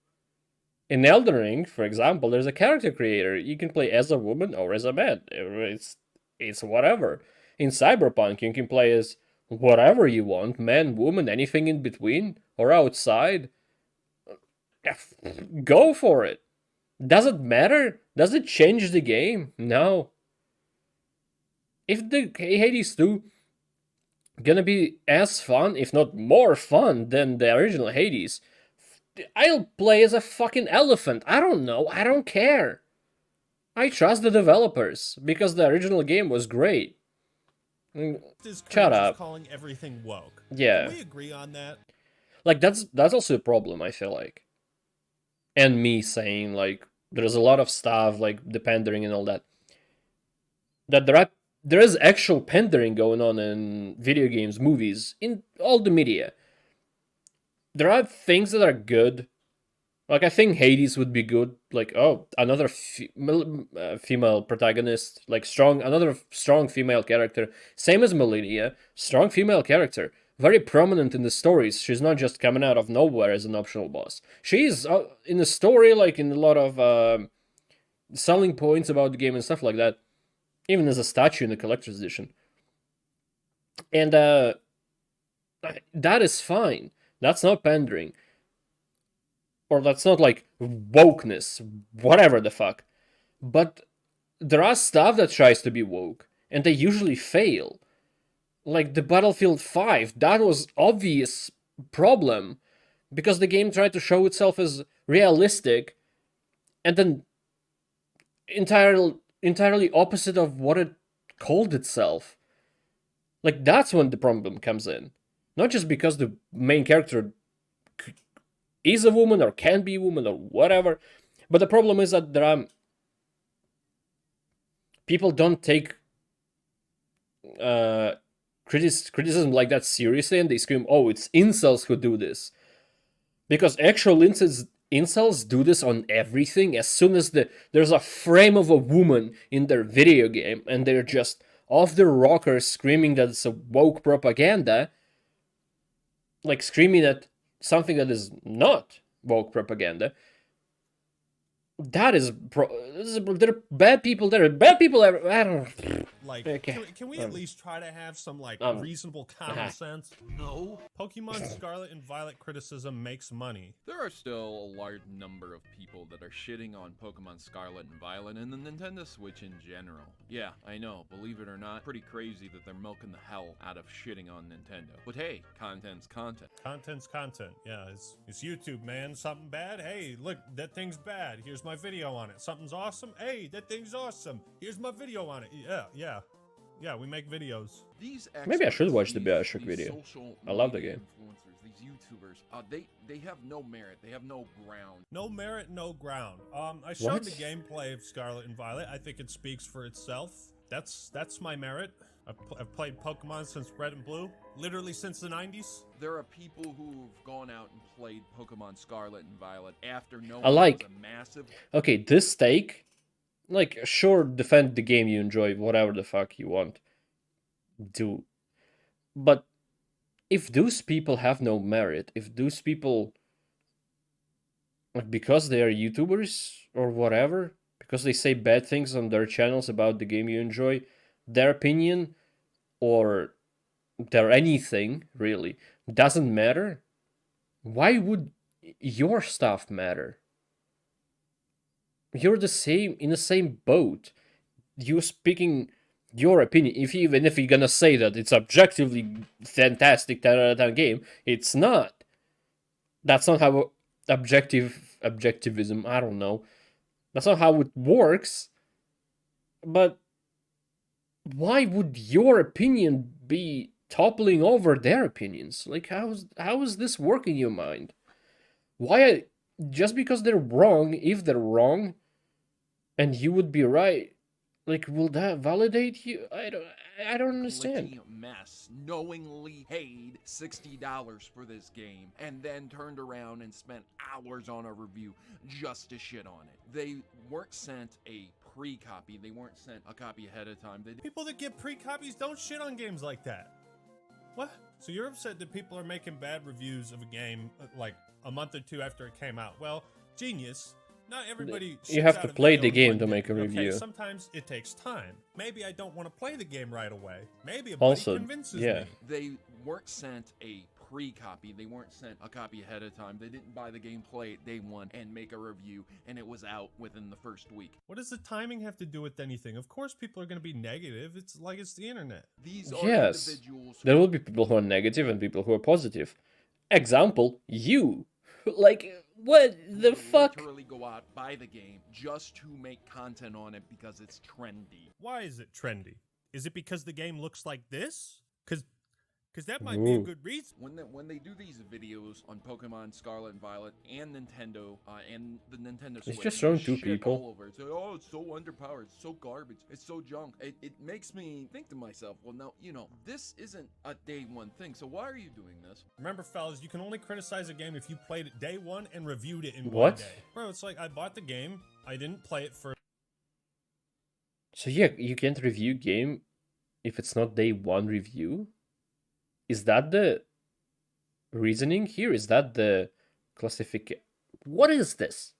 In Elden Ring, for example, there's a character creator. You can play as a woman or as a man. It's whatever. In Cyberpunk, you can play as whatever you want, man, woman, anything in between or outside. Go for it. Does it matter? Does it change the game? No. If the Hades 2 gonna be as fun, if not more fun, than the original Hades, I'll play as a fucking elephant. I don't know. I don't care. I trust the developers because the original game was great. Shut up. Calling everything woke. Yeah. Can we agree on that? Like that's also a problem, I feel like. And me saying like there's a lot of stuff like the pandering and all that. That there is actual pandering going on in video games, movies, in all the media. There are things that are good. Like I think Hades would be good. Like another female protagonist, like another strong female character. Same as Melania, strong female character, very prominent in the stories. She's not just coming out of nowhere as an optional boss. She's in the story, like in a lot of selling points about the game and stuff like that. Even as a statue in the collector's edition. And that is fine. That's not pandering. Or that's not like wokeness, whatever the fuck. But there are stuff that tries to be woke, and they usually fail. Like the Battlefield 5, that was obvious problem, because the game tried to show itself as realistic, and then entirely opposite of what it called itself. Like that's when the problem comes in. Not just because the main character is a woman or can be a woman or whatever, but the problem is that there are people don't take criticism like that seriously, and they scream, "Oh, it's incels who do this," because actual incels do this on everything. As soon as there's a frame of a woman in their video game, and they're just off their rockers screaming that it's a woke propaganda, like screaming at something that is not woke propaganda. That is there are bad people there. Bad people I don't. Like, okay. can we at least try to have some like reasonable common sense? No. Pokemon Scarlet and Violet criticism makes money. There are still a large number of people that are shitting on Pokemon Scarlet and Violet and the Nintendo Switch in general. Yeah, I know, believe it or not, pretty crazy that they're milking the hell out of shitting on Nintendo. But hey, content's content. Content's content. Yeah, it's YouTube, man. Something bad? Hey, look, that thing's bad. Here's my video on it. Something's awesome? Hey, that thing's awesome. Here's my video on it. Yeah, we make videos. Maybe I should watch the Bioshock video. I love the game. These YouTubers, they have no merit. They have no ground. No merit, no ground. I showed the gameplay of Scarlet and Violet. I think it speaks for itself. That's my merit. I've played Pokemon since Red and Blue, literally since the 90s. There are people who've gone out and played Pokemon Scarlet and Violet after knowing it was a massive... Okay, this take, like, sure, defend the game you enjoy, whatever the fuck you want. Do. But if those people have no merit, if those people, like, because they are YouTubers or whatever, because they say bad things on their channels about the game you enjoy, their opinion or their anything really doesn't matter, why would your stuff matter? You're in the same boat. You speaking your opinion. Even if you're gonna say that it's objectively fantastic 10 out of 10 game, it's not. That's not how objectivism, I don't know. That's not how it works. But why would your opinion be toppling over their opinions? Like, how is this working in your mind? Why, just because they're wrong, if they're wrong, and you would be right, like, will that validate you? I don't understand. Mess knowingly paid $60 for this game and then turned around and spent hours on a review just to shit on it. They weren't sent a pre-copy. They weren't sent a copy ahead of time. People that get pre-copies don't shit on games like that. What? So you're upset that people are making bad reviews of a game like a month or two after it came out? Well, genius. Not everybody. You have to play the game to make a review. Okay, sometimes it takes time. Maybe I don't want to play the game right away. Maybe a buddy convinces me. They weren't sent a pre-copy. They weren't sent a copy ahead of time. They didn't buy the game, play it day one, and make a review, and it was out within the first week. What does the timing have to do with anything? Of course people are going to be negative. It's like it's the internet. These are Yes, individuals. there will be people who are negative and people who are positive. Example, you. Like, what the fuck? Literally go out, buy the game just to make content on it because it's trendy. Why is it trendy? Is it because the game looks like this? Because that might be a good reason. When they do these videos on Pokemon Scarlet and Violet and Nintendo and the Nintendo Switch, It's just showing two shit people. all over. It's like, oh, it's so underpowered, it's so garbage, it's so junk. It makes me think to myself, well, now, this isn't a day one thing, so why are you doing this? Remember, fellas, you can only criticize a game if you played it day one and reviewed it in one What? day. Bro, it's like I bought the game, I didn't play it for... So yeah, you can't review game if it's not day one review? Is that the reasoning here? Is that the classification? What is this?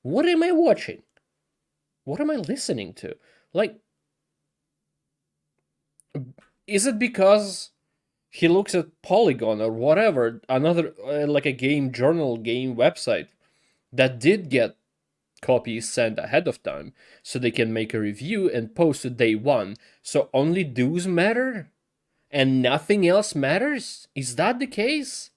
What am I watching? What am I listening to? Like, is it because he looks at Polygon or whatever, another, like a game journal, game website that did get copies sent ahead of time so they can make a review and post it day one? So only those matter? And nothing else matters? Is that the case?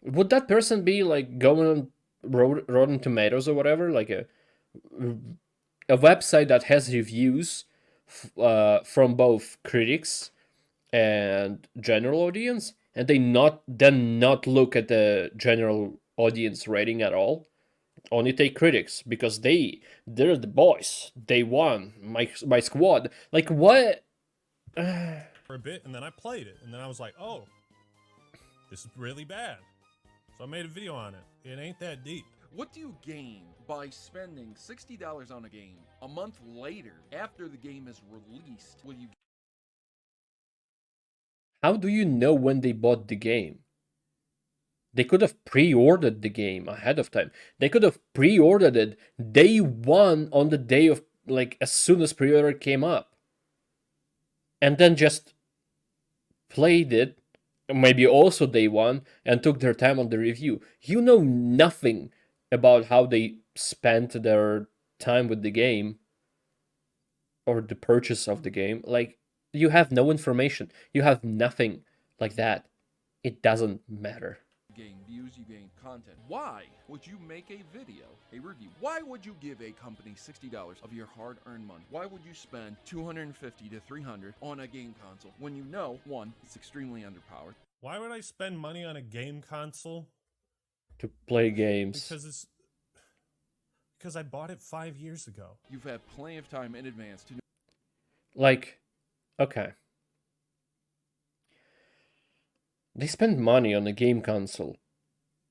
Would that person be like going on Rotten Tomatoes or whatever, like a website that has reviews from both critics and general audience, and they not look at the general audience rating at all? Only take critics because they're the boys. They won. My squad. Like what? for a bit, and then I played it, and then I was like, oh, this is really bad. So I made a video on it. It ain't that deep. What do you gain by spending $60 on a game a month later after the game is released? Will you? How do you know when they bought the game? They could have pre-ordered the game ahead of time. They could have pre-ordered it day one on the day of, like, as soon as pre-order came up. And then just played it, maybe also day one, and took their time on the review. You know nothing about how they spent their time with the game or the purchase of the game. Like, you have no information. You have nothing like that. It doesn't matter. Gain views, you gain content. Why would you make a video, a review? Why would you give a company $60 of your hard-earned money? Why would you spend $250 to $300 on a game console when you know, one, it's extremely underpowered? Why would I spend money on a game console? To play games. Because I bought it 5 years ago. You've had plenty of time in advance to... Like, okay. They spend money on a game console.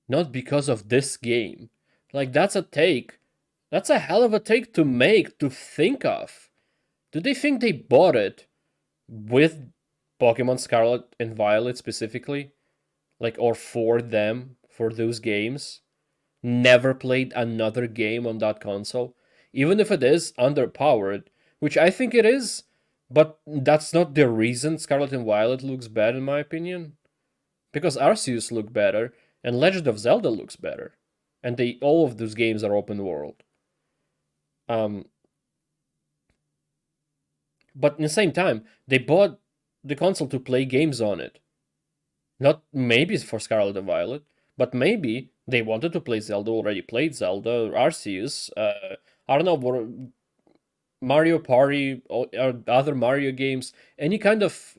Not because of this game. Like, that's a take. That's a hell of a take to make, to think of. Do they think they bought it with Pokemon Scarlet and Violet specifically? Like, or for them, for those games? Never played another game on that console? Even if it is underpowered, which I think it is, but that's not the reason Scarlet and Violet looks bad in my opinion. Because Arceus look better, and Legend of Zelda looks better. And all of those games are open world. But at the same time, they bought the console to play games on it. Not maybe for Scarlet and Violet, but maybe they wanted to play Zelda, already played Zelda, Arceus, I don't know, Mario Party, or other Mario games, any kind of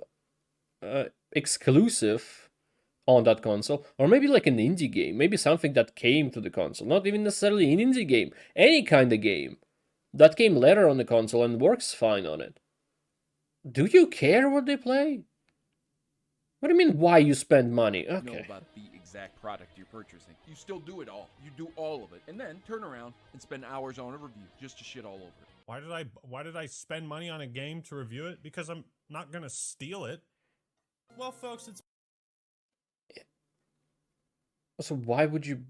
exclusive on that console, or maybe like an indie game, maybe something that came to the console, not even necessarily an indie game, any kind of game that came later on the console and works fine on it. Do you care what they play? What do you mean, why you spend money? Okay. Know about the exact product you're purchasing. You still do it all. You do all of it, and then turn around and spend hours on a review just to shit all over it. Why did I spend money on a game to review it? Because I'm not gonna steal it. Well, folks, it's... So why would you...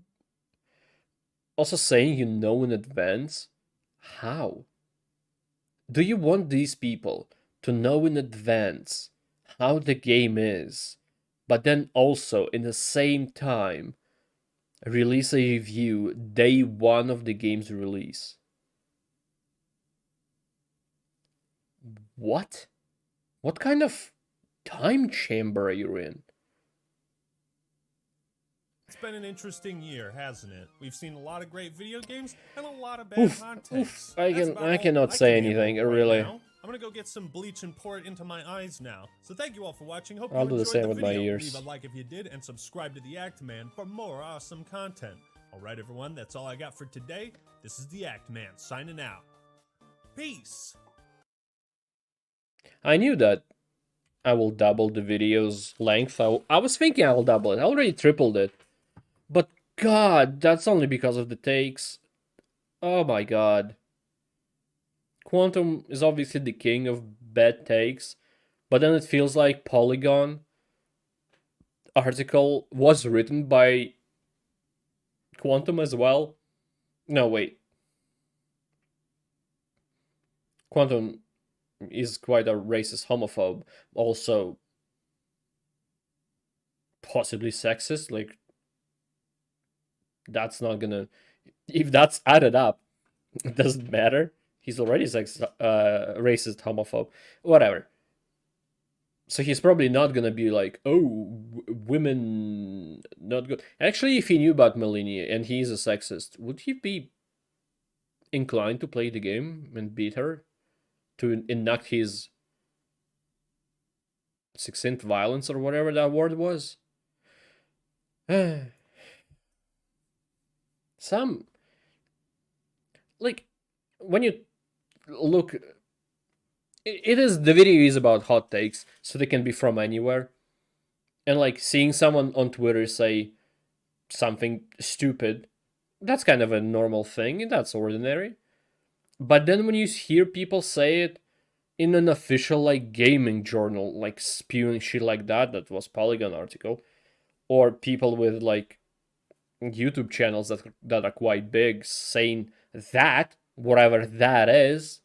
Also saying you know in advance? How? Do you want these people to know in advance how the game is but then also in the same time release a review day one of the game's release. What? What kind of time chamber are you in? It's been an interesting year, hasn't it? We've seen a lot of great video games and a lot of bad hot takes. I cannot say anything, really. Now. I'm gonna go get some bleach and pour it into my eyes now. So thank you all for watching. Hope I'll you do the enjoyed same the with my video. ears. Leave a like if you did, and subscribe to the Act Man for more awesome content. Alright everyone, that's all I got for today. This is the Act Man signing out. Peace! I knew that I will double the video's length. I was thinking I will double it. I already tripled it. But god, that's only because of the takes. Oh my god. Quantum is obviously the king of bad takes, but then it feels like Polygon article was written by Quantum as well. No, wait. Quantum is quite a racist homophobe. Also, possibly sexist. Like, that's not gonna... If that's added up, it doesn't matter. He's already racist, homophobe, whatever. So he's probably not gonna be like, oh, women not good. Actually, if he knew about Melania and he's a sexist, would he be inclined to play the game and beat her? To enact his succinct violence or whatever that word was? Some... Like, when you look, the video is about hot takes, so they can be from anywhere. And like seeing someone on Twitter say something stupid, that's kind of a normal thing, and that's ordinary. But then when you hear people say it in an official like gaming journal, like spewing shit like that was Polygon article, or people with like YouTube channels that are quite big saying that, whatever that is,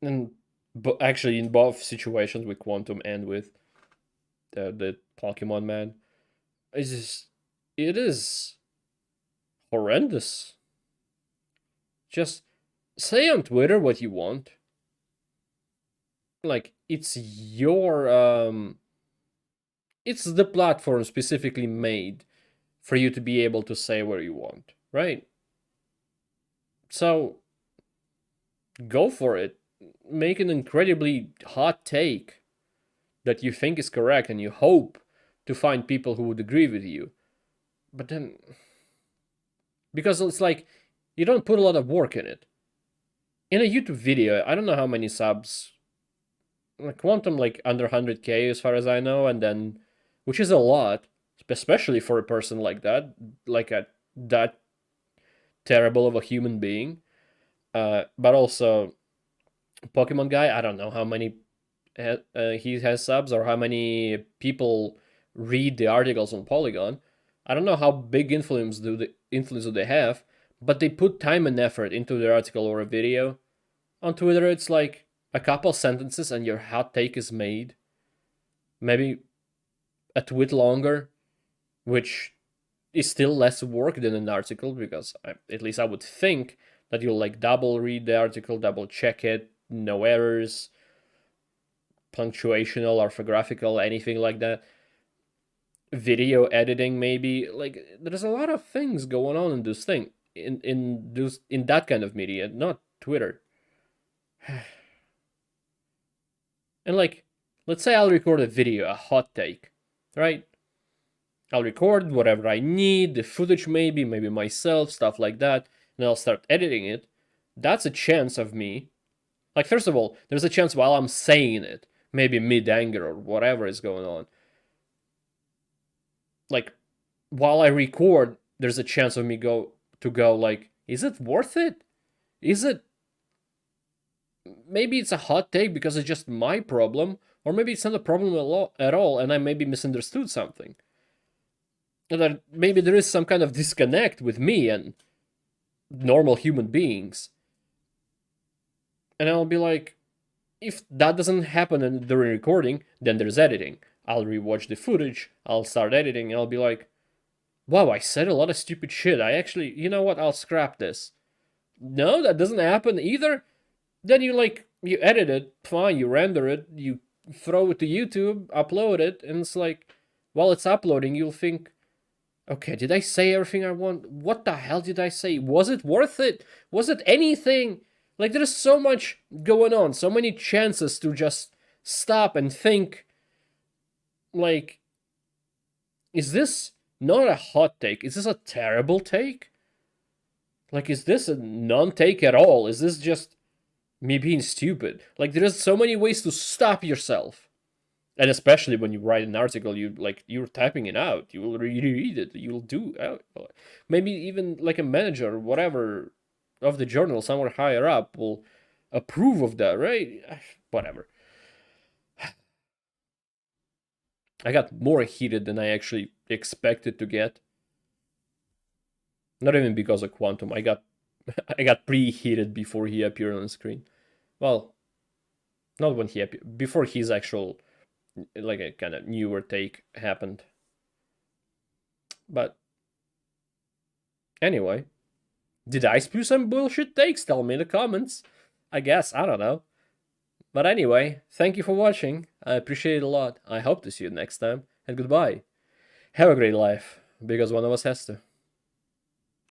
and but actually in both situations with Quantum and with the Pokemon man, it is horrendous. Just say on Twitter what you want. Like, it's your it's the platform specifically made for you to be able to say what you want, right? So go for it. Make an incredibly hot take that you think is correct, and you hope to find people who would agree with you. But then, because it's like, you don't put a lot of work in it. In a YouTube video, I don't know how many subs, like Quantum, like under 100k as far as I know, and then, which is a lot, especially for a person like that, like that terrible of a human being. But also, Pokemon guy, I don't know how many he has subs or how many people read the articles on Polygon. I don't know how big influence do they have, but they put time and effort into their article or a video. On Twitter, it's like a couple sentences and your hot take is made. Maybe a tweet longer, which is still less work than an article, because at least I would think that you'll like double read the article, double check it, no errors, punctuational, orthographical, anything like that. Video editing, maybe. Like, there's a lot of things going on in this thing, in that kind of media, not Twitter. And like, let's say I'll record a video, a hot take, right? I'll record whatever I need, the footage maybe myself, stuff like that, and I'll start editing it. That's a chance of me. Like, first of all, there's a chance while I'm saying it, maybe mid-anger or whatever is going on. Like, while I record, there's a chance of me go like, is it worth it? Is it? Maybe it's a hot take because it's just my problem, or maybe it's not a problem at all, and I maybe misunderstood something. And that maybe there is some kind of disconnect with me and normal human beings. And I'll be like, if that doesn't happen during recording, then there's editing. I'll rewatch the footage, I'll start editing, and I'll be like, wow, I said a lot of stupid shit. I actually, you know what, I'll scrap this. No, that doesn't happen either. Then you edit it, fine, you render it, you throw it to YouTube, upload it, and it's like, while it's uploading, you'll think, okay, did I say everything I want? What the hell did I say? Was it worth it? Was it anything? Like, there's so much going on, so many chances to just stop and think, like, is this not a hot take? Is this a terrible take? Like, is this a non-take at all? Is this just me being stupid? Like, there's so many ways to stop yourself. And especially when you write an article, you're typing it out. You will read it. You'll do maybe even like a manager or whatever of the journal somewhere higher up will approve of that, right? Whatever. I got more heated than I actually expected to get. Not even because of Quantum. I got preheated before he appeared on the screen. Well, not when he appeared. Before his actual, like, a kind of newer take happened. But anyway, did I spew some bullshit takes? Tell me in the comments. I guess, I don't know. But anyway, thank you for watching. I appreciate it a lot. I hope to see you next time. And goodbye. Have a great life, because one of us has to.